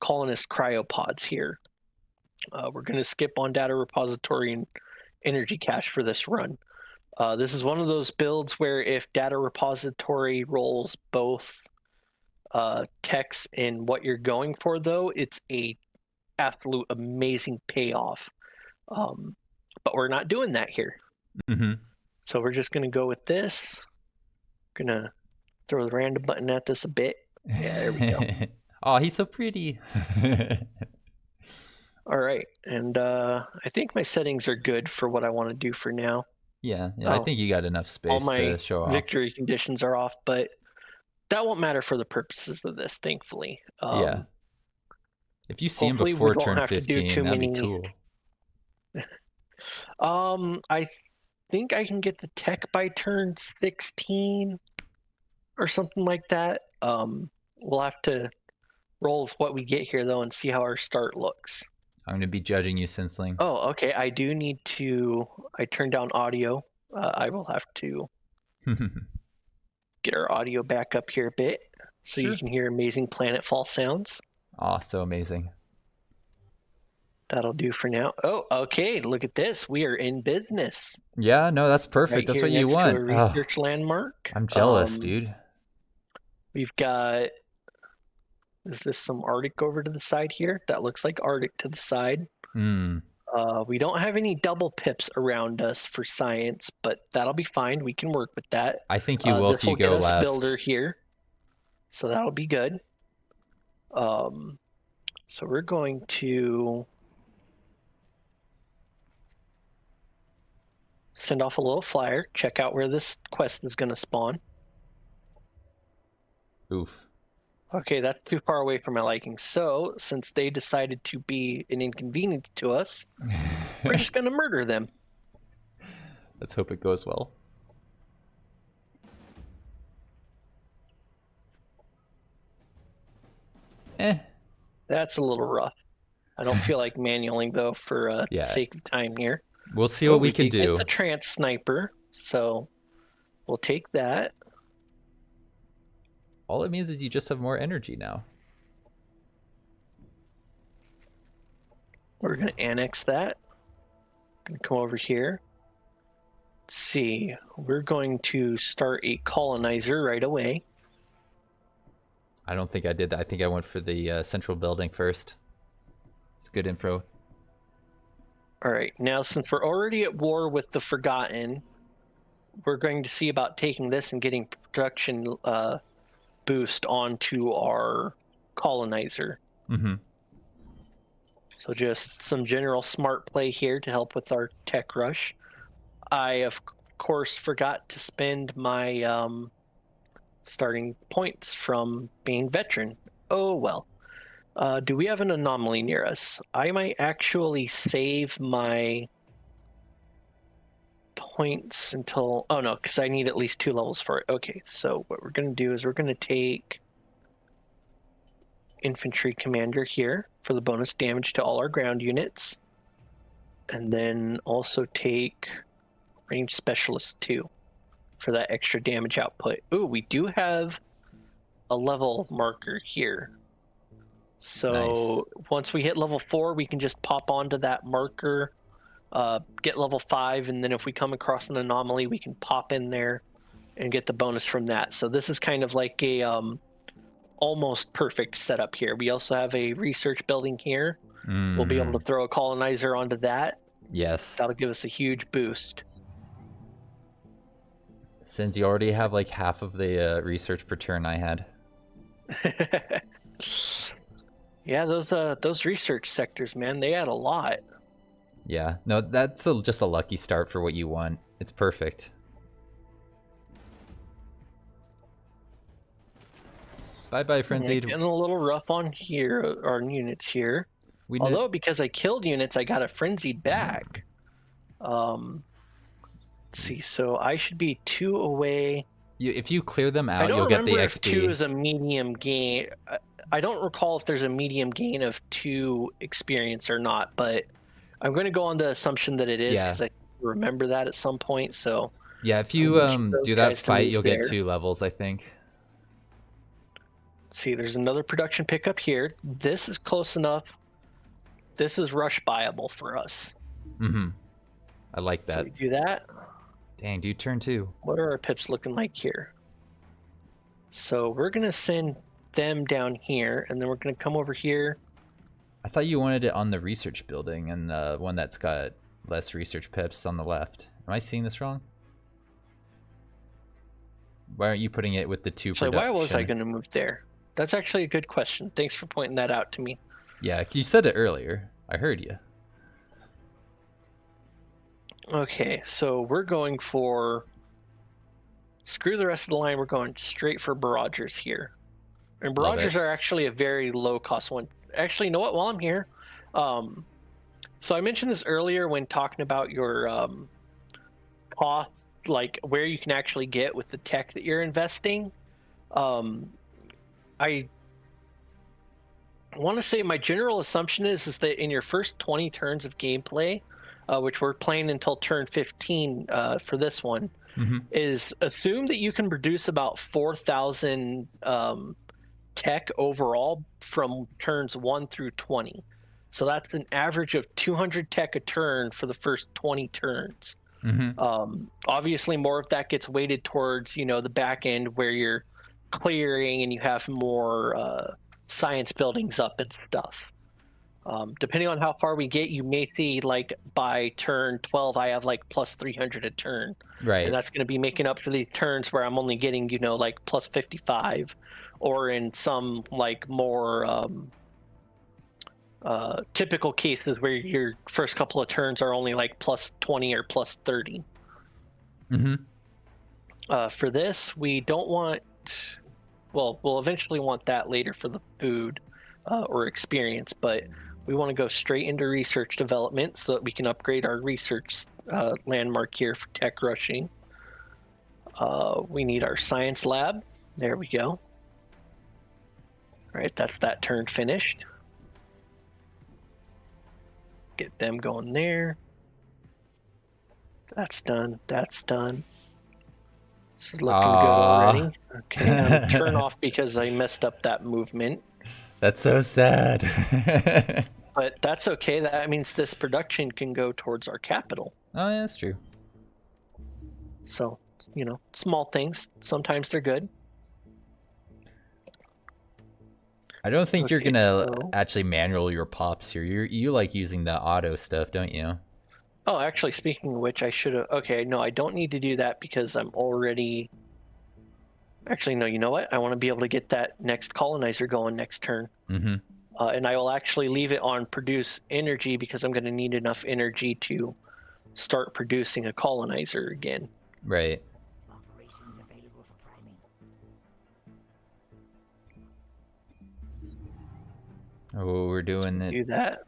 Colonist Cryopods here. We're going to skip on Data Repository and Energy Cache for this run. This is one of those builds where if Data Repository rolls both techs in what you're going for, though, it's a absolute amazing payoff. But we're not doing that here. Mm-hmm. So we're just going to go with this. Gonna throw the random button at this a bit. Yeah, there we go. Oh, he's so pretty. All right, and I think my settings are good for what I want to do for now. Yeah, I think you got enough All space my to show off. victory conditions are off, but that won't matter for the purposes of this, thankfully. Yeah. If you see him Hopefully we before won't turn have to do 15, too that'd be many. cool. I think I can get the tech by turn 16 or something like that. We'll have to roll with what we get here though and see how our start looks. I'm gonna be judging you, Sinsling. Oh, okay. I do need to. I turned down audio. I will have to get our audio back up here a bit so Sure. you can hear amazing Planetfall sounds. Oh, so amazing. That'll do for now. Oh, okay. Look at this. We are in business. Yeah, no, that's perfect. Right That's here what you next to a want. Oh, research landmark. I'm jealous, dude. We've got. Is this some Arctic over to the side here? That looks like Arctic to the side. Hmm. We don't have any double pips around us for science, but that'll be fine. We can work with that. I think you will if This you will get go us builder left. here, so that'll be good. So we're going to send off a little flyer, check out where this quest is going to spawn. Oof. Okay, that's too far away for my liking. So, since they decided to be an inconvenience to us, we're just going to murder them. Let's hope it goes well. Eh. That's a little rough. I don't feel like manualing, though, for Yeah. sake of time here. We'll see what we can did do. get the trance sniper, so we'll take that. All it means is you just have more energy now. We're going to annex that. Going to come over here. Let's see. We're going to start a colonizer right away. I don't think I did that. I think I went for the central building first. It's good info. All right. Now, since we're already at war with the Forgotten, we're going to see about taking this and getting production boost onto our colonizer. Mm-hmm. So just some general smart play here to help with our tech rush. I, of course, forgot to spend my starting points from being veteran. Oh, well. Do we have an anomaly near us? I might actually save my points until... Oh, no, because I need at least 2 levels for it. Okay, so what we're going to do is we're going to take infantry commander here for the bonus damage to all our ground units. And then also take range specialist 2 for that extra damage output. Ooh, we do have a level marker here. So once we hit level 4, we can just pop onto that marker, get level 5, and then if we come across an anomaly, we can pop in there and get the bonus from that. So this is kind of like a almost perfect setup here. We also have a research building here. We'll be able to throw a colonizer onto that. Yes. That'll give us a huge boost. Since you already have like half of the research per turn I had. Yeah, those research sectors, man, they add a lot. Yeah, no, that's just a lucky start for what you want. It's perfect. Bye-bye, Frenzied. Getting a little rough on here, our units here. Although, because I killed units, I got a Frenzied back. Let's see, so I should be 2 away. If you clear them out, you'll get the XP. If 2 is a medium gain. I don't recall if there's a medium gain of 2 experience or not, but I'm going to go on the assumption that it is because I remember that at some point. So yeah, if you do that fight, you'll get 2 levels, I think. See, there's another production pickup here. This is close enough. This is rush buyable for us. Mm-hmm. I like that. So we do that. Dang, dude, turn 2. What are our pips looking like here? So we're going to send them down here, and then we're going to come over here. I thought you wanted it on the research building and the one that's got less research pips on the left. Am I seeing this wrong? Why aren't you putting it with the 2 production? So why was I going to move there? That's actually a good question. Thanks for pointing that out to me. Yeah, you said it earlier. I heard you. Okay, so we're going for... Screw the rest of the line. We're going straight for Barragers here. And Barragers are actually a very low-cost one. Actually, you know what? While I'm here... so I mentioned this earlier when talking about your costs, like where you can actually get with the tech that you're investing. I want to say my general assumption is that in your first 20 turns of gameplay, which we're playing until turn 15 for this one, is assume that you can produce about 4,000 tech overall from turns 1 through 20. So that's an average of 200 tech a turn for the first 20 turns. Obviously, more of that gets weighted towards, the back end where you're clearing and you have more science buildings up and stuff. Depending on how far we get, you may see like by turn 12, I have like plus 300 a turn. And Right. that's going to be making up for these turns where I'm only getting, like plus 55, or in some like more typical cases where your first couple of turns are only like plus 20 or plus 30. Mm-hmm. For this, we don't want, well, we'll eventually want that later for the food or experience, but we want to go straight into research development so that we can upgrade our research landmark here for tech rushing. We need our science lab. There we go. All right, that's that turn finished. Get them going there. That's done. That's done. This is looking good already. Okay, I'm turn off because I messed up that movement. That's so sad. But that's okay. That means this production can go towards our capital. Oh, yeah, that's true. So, small things. Sometimes they're good. I don't think you're Okay, gonna so... actually manual your pops here. You like using the auto stuff, don't you? Oh, actually, speaking of which, I should have... Okay, no, I don't need to do that because I'm already... Actually, no, you know what? I want to be able to get that next colonizer going next turn. Mm-hmm. And I will actually leave it on produce energy because I'm going to need enough energy to start producing a colonizer again. Right. Operations available for priming. Oh, we're doing it. Do that.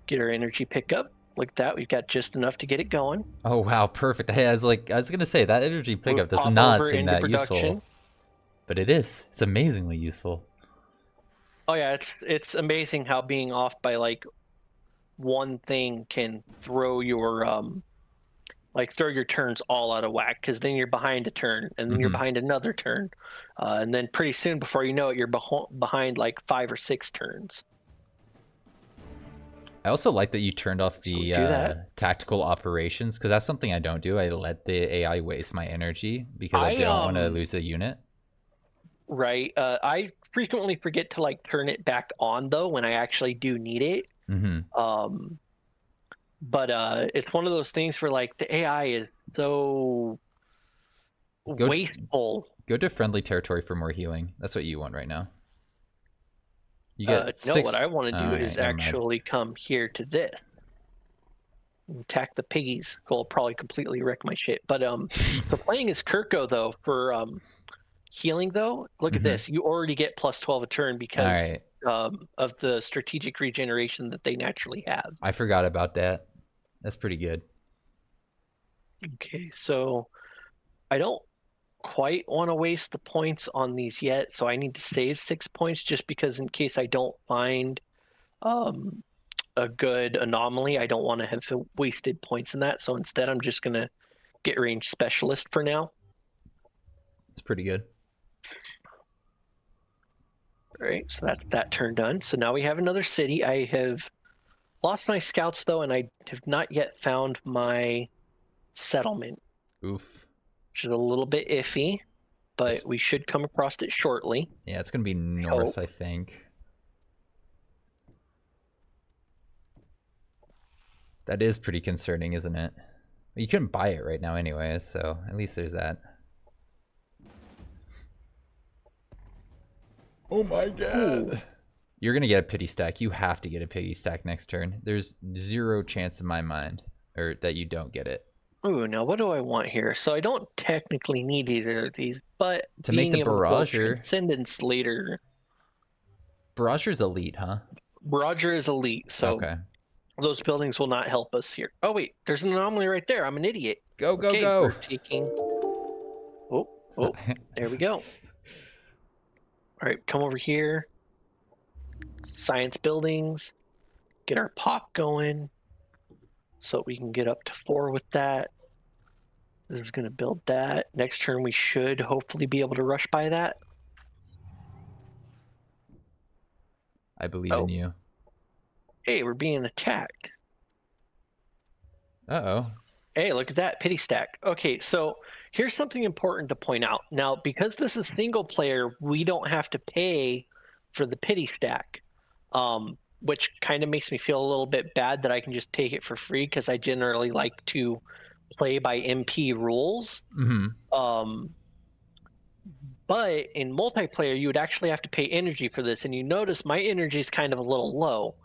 Get our energy pickup. Look at that. We've got just enough to get it going. Oh wow, perfect. Hey, I was gonna say that energy pickup Move does pop not over seem into that production. useful, but it is. It's amazingly useful. Oh yeah, it's amazing how being off by like one thing can throw your turns all out of whack, because then you're behind a turn and then you're Mm-hmm. behind another turn, and then pretty soon before you know it, you're behind like 5 or 6 turns. I also like that you turned off So we the do that. tactical operations because that's something I don't do. I let the AI waste my energy because I I don't want to lose a unit. Right. I frequently forget to like turn it back on though when I actually do need it. Mm-hmm. But it's one of those things where like the AI is so Go wasteful. go to friendly territory for more healing. That's what you want right now. You get No, what 6. I want to All do right, is never mind. actually come here to this. Attack the piggies. Will probably completely wreck my shit. But for playing as Kirko though, for healing though, look at Mm-hmm. this. You already get plus 12 a turn All because right. of the strategic regeneration that they naturally have. I forgot about that. That's pretty good. Okay, so I don't quite want to waste the points on these yet, so I need to save 6 points just because in case I don't find um, a good anomaly, I don't want to have wasted points in that. So instead, I'm just gonna get range specialist for now. It's pretty good. All right, so that's that turn done. So now we have another city. I have lost my scouts though, and I have not yet found my settlement, Oof. which is a little bit iffy, but It's we should come across it shortly. yeah, it's gonna be north, Hope. I think. That is pretty concerning, isn't it? You couldn't buy it right now anyways, so at least there's that. Oh my god. Ooh. You're gonna get a pity stack. You have to get a pity stack next turn. There's zero chance in my mind or that you don't get it. Ooh, now what do I want here? So I don't technically need either of these, but To make being the able to build Barrager. Transcendence later. Barrager's elite, huh? Roger is elite, so Okay. those buildings will not help us here. Oh wait, there's an anomaly right there. I'm an idiot. Go, go, Okay, go. we're taking... Oh, there we go. All right, come over here. Science buildings. Get our POC going so we can get up to 4 with that. This is going to build that. Next turn, we should hopefully be able to rush by that. I believe in you. Hey, we're being attacked. Uh-oh. Hey, look at that pity stack. Okay, so Here's something important to point out. Now, because this is single player, we don't have to pay for the pity stack, which kind of makes me feel a little bit bad that I can just take it for free because I generally like to play by MP rules. But in multiplayer, you would actually have to pay energy for this, and you notice my energy is kind of a little low.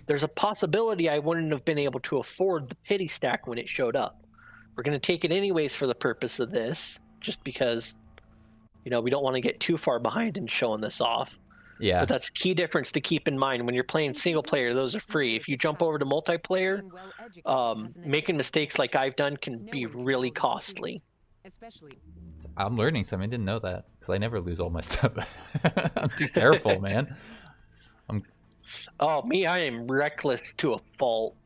There's a possibility I wouldn't have been able to afford the pity stack when it showed up. We're going to take it anyways for the purpose of this, just because, we don't want to get too far behind in showing this off. Yeah. But that's a key difference to keep in mind. When you're playing single player, those are free. If you jump over to multiplayer, making mistakes like I've done can be really costly. I'm learning something. I didn't know that because I never lose all my stuff. I'm too careful, man. Oh, me, I am reckless to a fault.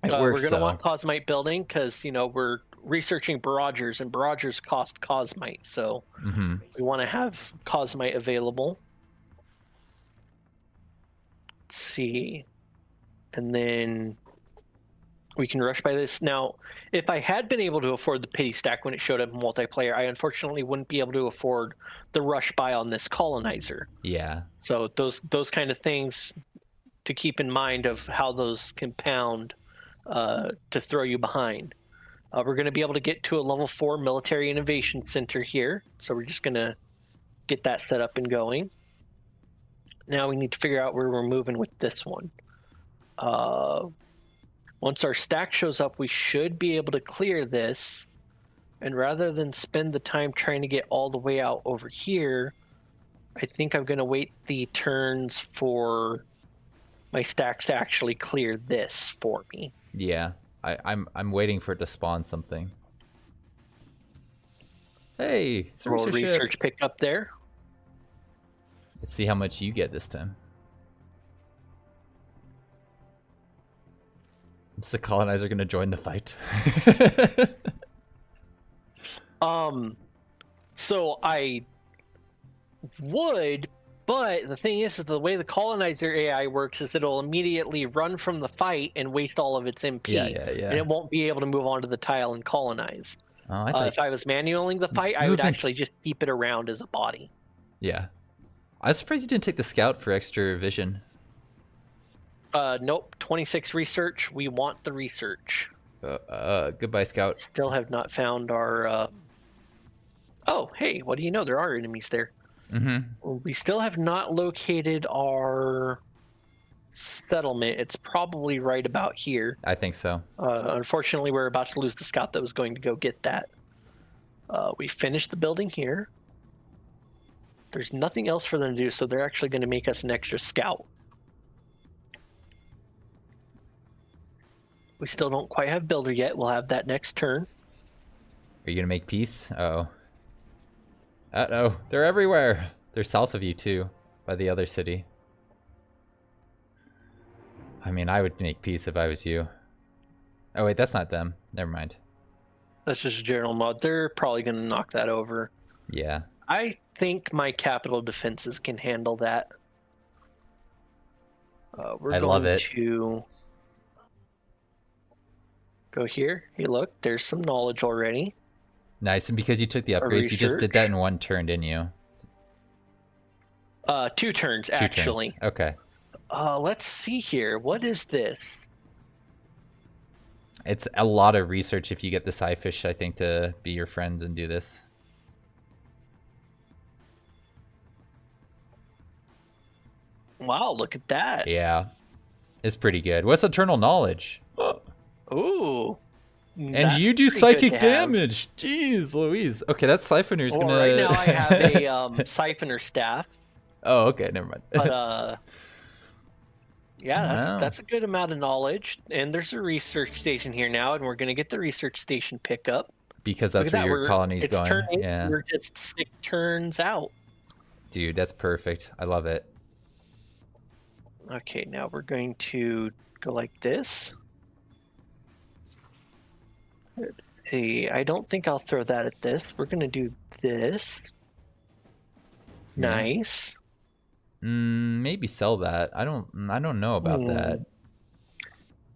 It works, we're going to though. want Cosmite building because, we're researching Barragers, and Barragers cost Cosmite. So we want to have Cosmite available. Let's see. And then we can rush by this. Now, if I had been able to afford the pity stack when it showed up in multiplayer, I unfortunately wouldn't be able to afford the rush by on this colonizer. Yeah. So those kind of things to keep in mind of how those compound to throw you behind. We're going to be able to get to a level 4 military innovation center here. So we're just going to get that set up and going. Now we need to figure out where we're moving with this one. Once our stack shows up, we should be able to clear this. And rather than spend the time trying to get all the way out over here, I think I'm going to wait the turns for my stacks to actually clear this for me. Yeah. I'm waiting for it to spawn something. Hey, it's a Roll research ship. research pick up there. Let's see how much you get this time. Is the colonizer going to join the fight? So I would, but the thing is the way the colonizer AI works is it'll immediately run from the fight and waste all of its MP. Yeah. And it won't be able to move onto the tile and colonize. Oh, If I was manualing the fight, I would actually just keep it around as a body. Yeah. I was surprised you didn't take the scout for extra vision. Nope. 26 research. We want the research. Goodbye, scout. Still have not found our... Oh, hey, what do you know? There are enemies there. We still have not located our settlement. It's probably right about here. I think so. Unfortunately, we're about to lose the scout that was going to go get that. We finished the building here. There's nothing else for them to do, so they're actually going to make us an extra scout. We still don't quite have builder yet. We'll have that next turn. Are you going to make peace? Uh-oh. Uh-oh. They're everywhere. They're south of you, too, by the other city. I mean, I would make peace if I was you. Oh, wait, that's not them. Never mind. That's just a general mod. They're probably going to knock that over. Yeah. I think my capital defenses can handle that. We're love going it. to go here. Hey, look, there's some knowledge already. Nice, and because you took the upgrades, you just did that in one turn, didn't you? 2 turns, 2 actually. turns. Okay. Let's see here. What is this? It's a lot of research if you get the Psyfish, I think, to be your friends and do this. Wow, look at that. Yeah. It's pretty good. What's Eternal Knowledge? Ooh. And you do psychic damage. Jeez Louise. Okay, that Siphoner's well, gonna... right now I have a Siphoner staff. Oh, okay, never mind. But, yeah, that's a good amount of knowledge. And there's a research station here now, and we're going to get the research station pickup. Because that's where your colony's going. Turn 8, yeah. We're just 6 turns out. Dude, that's perfect. I love it. Okay, now we're going to go like this. Let's see, I don't think I'll throw that at this. We're going to do this. Nice. Maybe sell that. I don't know about that.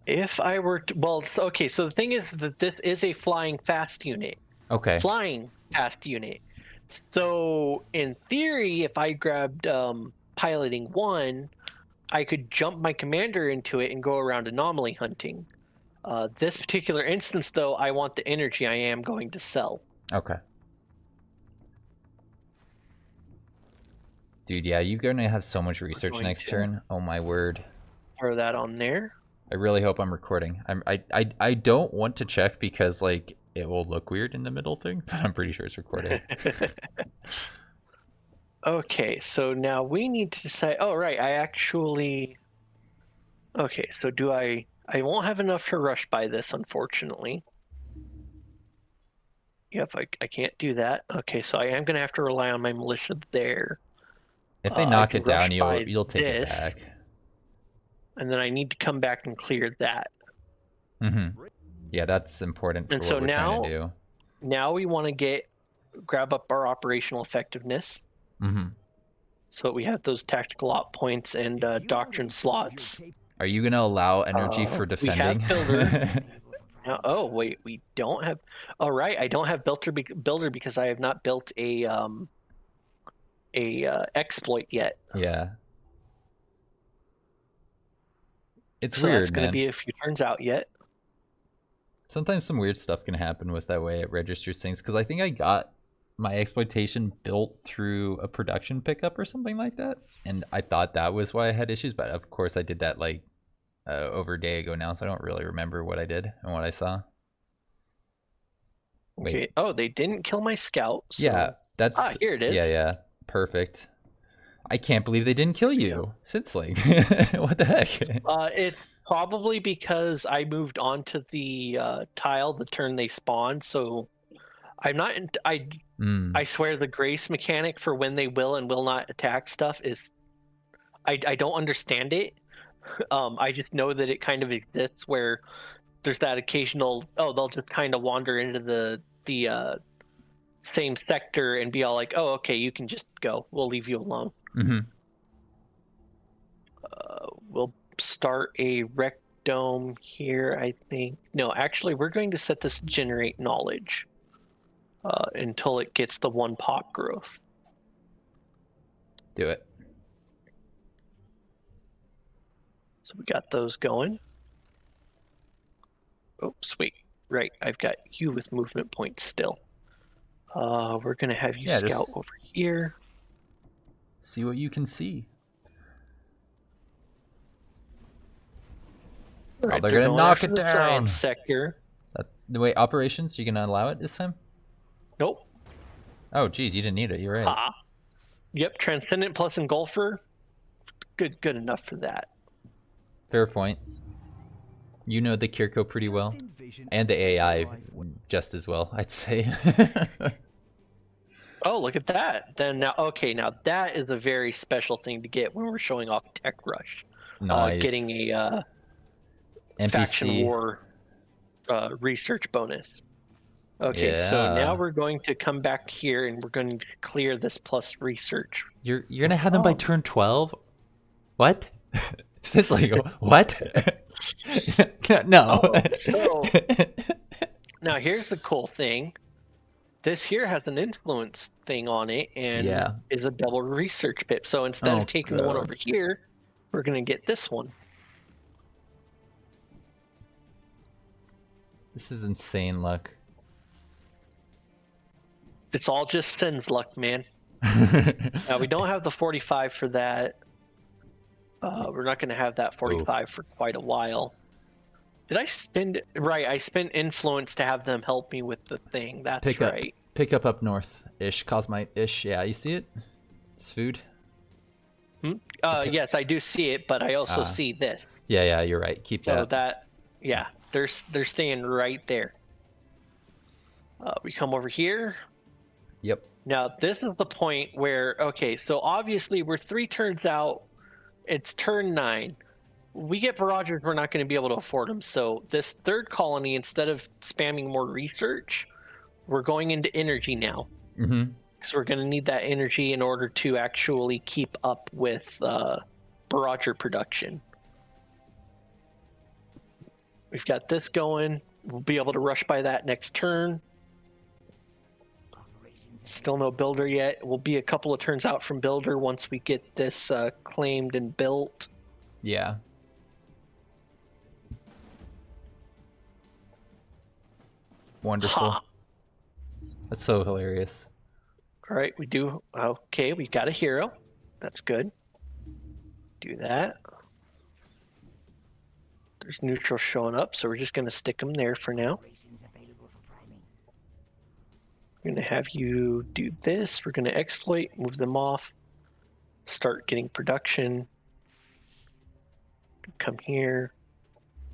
If I were to, well, okay, so the thing is that this is a flying fast unit. Okay. flying task unit. So in theory, if I grabbed piloting 1, I could jump my commander into it and go around anomaly hunting. This particular instance, though, I want the energy I am going to sell. Okay. Dude, yeah, you're gonna have so much research going next to- turn. Oh my word. Throw that on there. I really hope I'm recording. I don't want to check because like it will look weird in the middle thing, but I'm pretty sure it's recording. Okay, so now we need to decide. Oh, right. I actually. Okay, so do I. I won't have enough to rush by this, unfortunately. Yep, I can't do that. Okay, so I am going to have to rely on my militia there. If they I knock can it down, rush by you'll take it this, back. and then I need to come back and clear that. Mm-hmm. Yeah, that's important for And what so we're trying to now, do. now we want to grab up our operational effectiveness. Mm-hmm. So we have those tactical op points and doctrine slots. Are you gonna allow energy for We defending? have builder. Now, oh wait, we don't have. All right, I don't have builder because I have not built a exploit yet. Yeah. It's So that's weird, going to man. be a few turns out yet. Sometimes some weird stuff can happen with that way it registers things. Because I think I got my exploitation built through a production pickup or something like that, and I thought that was why I had issues. But of course, I did that like over a day ago now, so I don't really remember what I did and what I saw. Wait. Okay. Oh, they didn't kill my scout. So... Yeah, that's here it is. yeah, perfect. I can't believe they didn't kill you, Sinsling. What the heck? It's probably because I moved on to the tile the turn they spawned. So I'm not. I swear the grace mechanic for when they will and will not attack stuff is. I don't understand it. I just know that it kind of exists where there's that occasional. Oh, they'll just kind of wander into the same sector and be all like, "Oh, okay, you can just go. We'll leave you alone." Mm-hmm. We'll start a rec dome here, I think. No, actually, we're going to set this generate knowledge until it gets the 1 pop growth. Do it. So we got those going. Oh, sweet. Right, I've got you with movement points still. We're going to have you scout just over here. see what you can see. Right, they're gonna knock it the down. science sector. That's the way operations. You gonna allow it this time? Nope. Oh, geez, you didn't need it. You're right. Ha. Yep, transcendent plus engulfer. Good enough for that. Fair point. You know the Kirko pretty well, and the AI just as well, I'd say. Oh, look at that. Then now, okay, now that is a very special thing to get when we're showing off Tech Rush. Nice. Getting a NPC. faction war research bonus. Okay, so Yeah. now we're going to come back here and we're going to clear this plus research. You're gonna have them by turn 12? What? It's like what? No. Oh, so now here's the cool thing. This here has an influence thing on it and is a double research pip. So instead of taking the one over here, we're going to get this one. This is insane luck. It's all just Sin's luck, man. Now, we don't have the 45 for that. We're not going to have that 45 for quite a while. Did I spend... Right, I spent influence to have them help me with the thing. That's right. Pick up north-ish, Cosmite-ish. Yeah, you see it? It's food. Yes, I do see it, but I also see this. Yeah, you're right. Keep that. So that, yeah, they're staying right there. We come over here. Yep. Now, this is the point where, okay, so obviously we're 3 turns out. It's turn 9. We get Barragers, we're not going to be able to afford them. So this third colony, instead of spamming more research, we're going into energy now. Mm-hmm. Because we're going to need that energy in order to actually keep up with Barrager production. We've got this going. We'll be able to rush by that next turn. Still no builder yet. We'll be a couple of turns out from builder once we get this claimed and built. Yeah. Wonderful. Ha! That's so hilarious. All right, we do. Okay, we got a hero. That's good. Do that. There's neutral showing up, so we're just going to stick them there for now. Operations available for priming. We're going to have you do this. We're going to exploit, move them off, start getting production. Come here.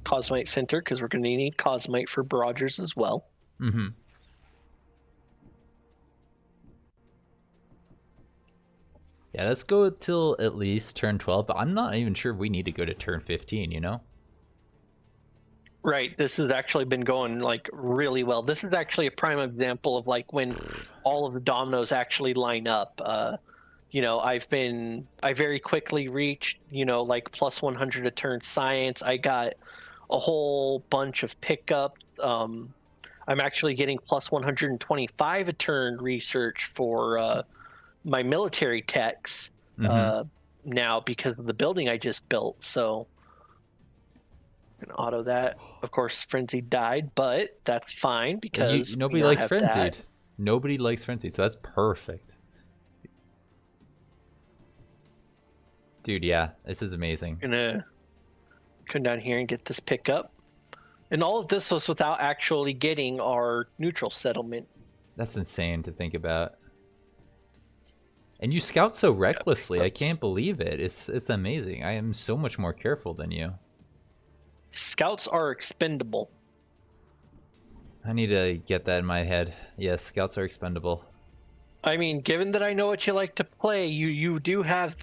Cosmite Center, because we're going to need Cosmite for Barragers as well. Mm-hmm. Yeah, let's go till at least turn 12, but I'm not even sure we need to go to turn 15, you know? Right, this has actually been going like really well. This is actually a prime example of like when all of the dominoes actually line up. You know, I very quickly reached, you know, like plus 100 a turn science. I got a whole bunch of pickup. I'm actually getting plus 125 a turn research for my military techs now because of the building I just built. So I'm gonna auto that. Of course, Frenzy died, but that's fine because nobody likes Frenzied. Nobody likes Frenzied, so that's perfect. Dude, yeah, this is amazing. Gonna come down here and get this pickup. And all of this was without actually getting our neutral settlement. That's insane to think about. And you scout so recklessly. I can't believe it. It's amazing. I am so much more careful than you. Scouts are expendable. I need to get that in my head. Yes, scouts are expendable. I mean, given that I know what you like to play, you do have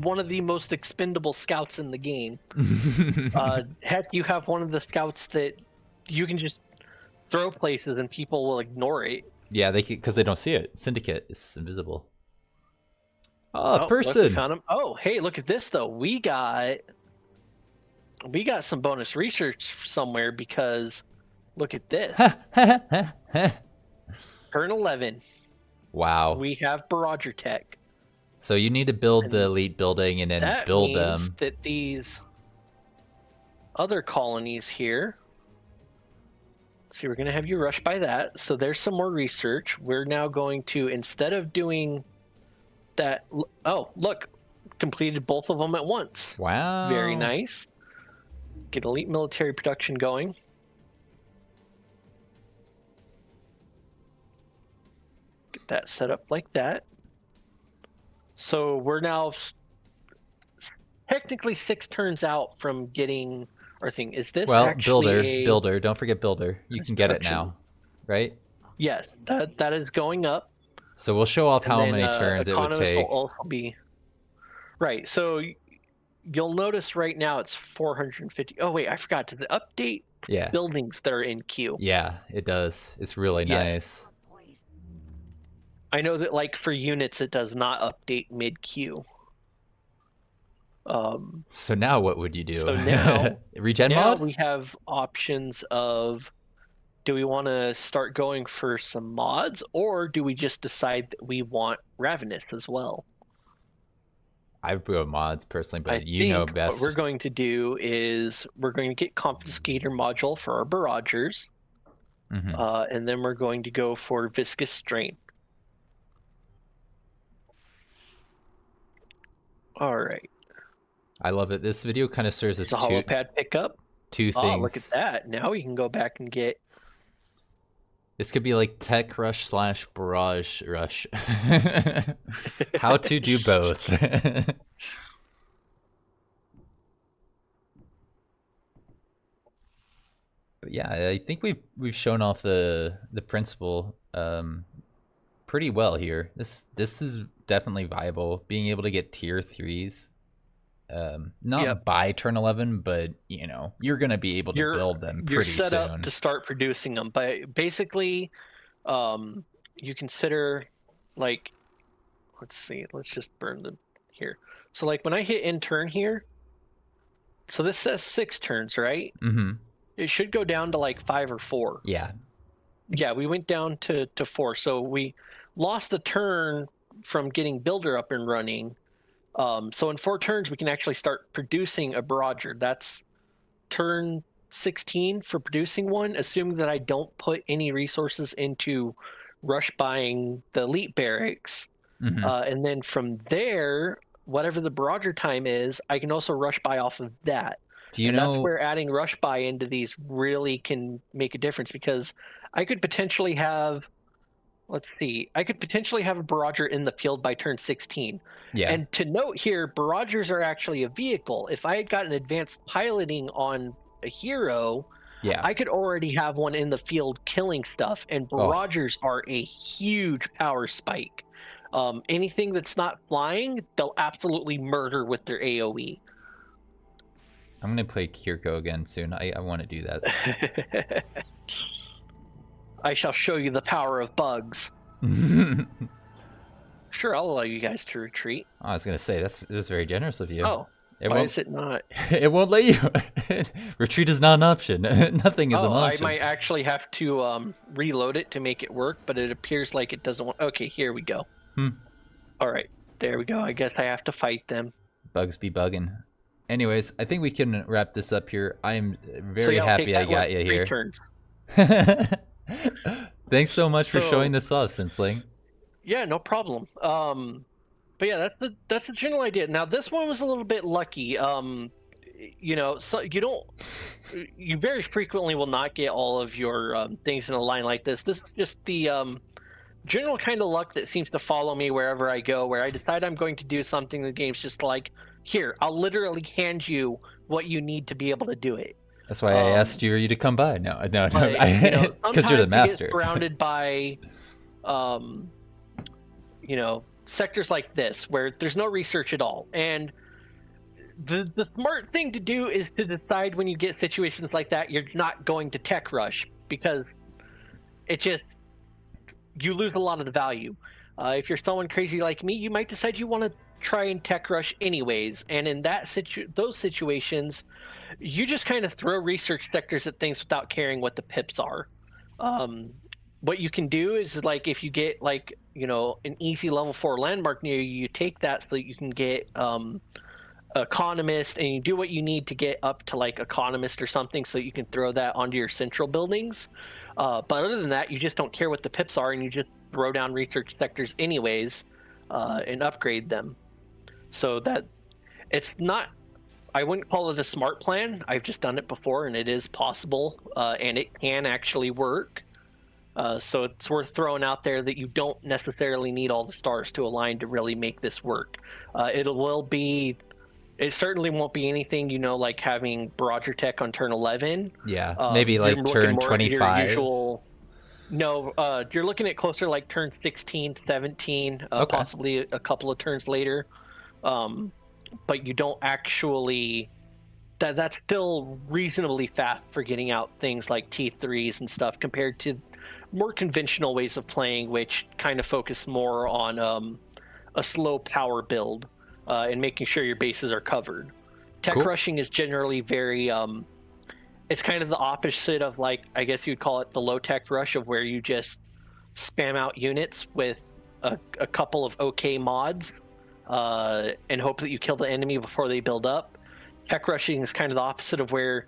one of the most expendable scouts in the game. Heck, you have one of the scouts that you can just throw places and people will ignore it. Yeah, because they don't see it. Syndicate is invisible. Oh, person! Look, we found him. Oh, hey, look at this though. We got some bonus research somewhere because look at this. Turn 11. Wow. We have Barrager Tech. So you need to build the elite building and then build them. That means that these other colonies here. See, we're going to have you rush by that. So there's some more research. We're now going to, instead of doing that. Oh, look, completed both of them at once. Wow. Very nice. Get elite military production going. Get that set up like that. So we're now technically 6 turns out from getting our thing. Is this actually builder? Don't forget builder. You can get it now, right? Yes, that is going up. So we'll show off how many turns it would take. Will also be right. So you'll notice right now it's 450. Oh wait, I forgot to update. Yeah. Buildings that are in queue. Yeah, it does. It's really nice. I know that like for units it does not update mid queue. So now what would you do? So now regen now mod? We have options of do we want to start going for some mods or do we just decide that we want Ravenous as well? I would go mods personally, but I you know think best. What we're going to do is we're going to get Confiscator module for our Barragers, and then we're going to go for Viscous Strain. All right. I love it. This video kind of serves as a holopad pickup. Two things. Oh, look at that. Now we can go back and get. This could be like tech rush / barrage rush. How to do both. But yeah, I think we've shown off the principle pretty well here. This is definitely viable. Being able to get tier 3s. Not by turn 11, but you know you're gonna be able to build them pretty soon. You're set up to start producing them, but basically, you consider like, let's see, let's just burn them here. So like when I hit end turn here, so this says 6 turns, right? It should go down to like 5 or 4. Yeah. Yeah, we went down to 4. So we lost a turn from getting builder up and running. So in 4 turns, we can actually start producing a Barrager. That's turn 16 for producing one, assuming that I don't put any resources into rush buying the elite barracks. Hmm. And then from there, whatever the Barrager time is, I can also rush buy off of that. Do you And that's know? where adding rush buy into these really can make a difference, because I could potentially have, let's see, I could potentially have a Barrager in the field by turn 16. Yeah, And to note here, Barragers are actually a vehicle. If I had gotten advanced piloting on a hero, yeah. I could already have one in the field killing stuff, and Oh, Barragers are a huge power spike. Anything that's not flying, they'll absolutely murder with their AoE. I'm gonna play Kirko again soon. I want to do that. I shall show you the power of bugs. I Sure, I'll allow you guys to retreat. was gonna say that's very generous of you. Oh, It why won't. is it not? It won't let you. Retreat is not an option. Nothing is an Oh, I option. might actually have to reload it to make it work, but it appears like it doesn't want. Okay, here we go. Hmm. All right, there we go. I guess I have to fight them. Bugs be bugging. Anyways, I think we can wrap this up here. I'm So very yeah, I'll take happy I that one. got you 3 here. turns. Thanks so much for showing So this off, Sinsling. yeah, no problem. But yeah, that's the general idea. Now this one was a little bit lucky. So you very frequently will not get all of your things in a line like this. This is just the general kind of luck that seems to follow me wherever I go, where I decide I'm going to do something. The game's just like, here, I'll literally hand you what you need to be able to do it. That's why I asked you to come by. No, But because you're the sometimes master. you get surrounded by, sectors like this where there's no research at all, and the smart thing to do is to decide when you get situations like that you're not going to tech rush, because it just, you lose a lot of the value. If you're someone crazy like me, you might decide you want to try and tech rush anyways, and in those situations, you just kind of throw research sectors at things without caring what the pips are. Um, what you can do is, like, if you get like an easy level 4 landmark near you, you take that so that you can get economist, and you do what you need to get up to like economist or something so you can throw that onto your central buildings. But other than that, you just don't care what the pips are, and you just throw down research sectors anyways, and upgrade them. So that it's not, I wouldn't call it a smart plan. I've just done it before, and it is possible, and it can actually work. So it's worth throwing out there that you don't necessarily need all the stars to align to really make this work. It certainly won't be anything, like having Barrager Tech on turn 11. Yeah, maybe You're like looking turn more at your 25. usual. No, you're looking at closer like turn 16, 17, Okay. possibly a couple of turns later. But you don't actually. That's still reasonably fast for getting out things like T3s and stuff, compared to more conventional ways of playing, which kind of focus more on a slow power build, and making sure your bases are covered. Tech Cool. rushing is generally very it's kind of the opposite of, like, I guess you'd call it the low tech rush, of where you just spam out units with a couple of okay mods, and hope that you kill the enemy before they build up. Tech rushing is kind of the opposite, of where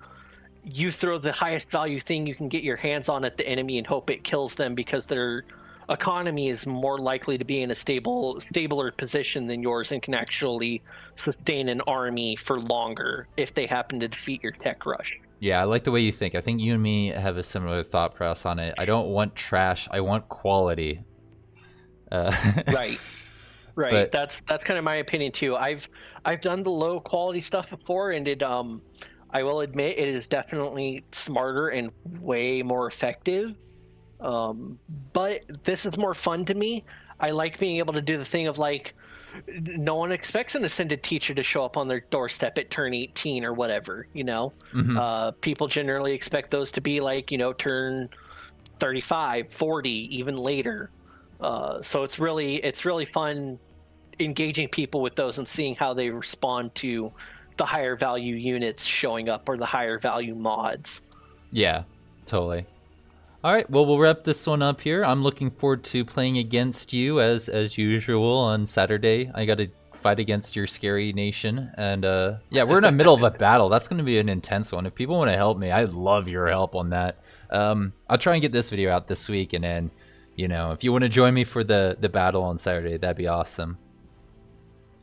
you throw the highest value thing you can get your hands on at the enemy and hope it kills them, because their economy is more likely to be in a stabler position than yours, and can actually sustain an army for longer if they happen to defeat your tech rush. Yeah, I like the way you think. I think you and me have a similar thought process on it. I don't want trash. I want quality. Right. But That's kind of my opinion too. I've done the low quality stuff before, and it I will admit it is definitely smarter and way more effective. But this is more fun to me. I like being able to do the thing of, like, no one expects an ascended teacher to show up on their doorstep at turn 18 or whatever. People generally expect those to be like, turn 35, 40, even later. So it's really fun engaging people with those and seeing how they respond to the higher value units showing up, or the higher value mods. yeah, totally. All right, well, we'll wrap this one up here. I'm looking forward to playing against you as usual on Saturday. I got to fight against your scary nation, and yeah, we're in the middle of a battle. That's going to be an intense one. If people want to help me, I'd love your help on that. I'll try and get this video out this week, and then, you know, if you want to join me for the battle on Saturday, that'd be awesome.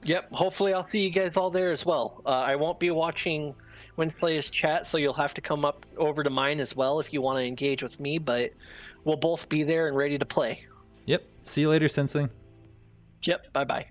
Yep, hopefully I'll see you guys all there as well. I won't be watching Winsplay's chat, so you'll have to come up over to mine as well if you want to engage with me, but we'll both be there and ready to play. Yep. See you later, Sinsling. Yep, bye-bye.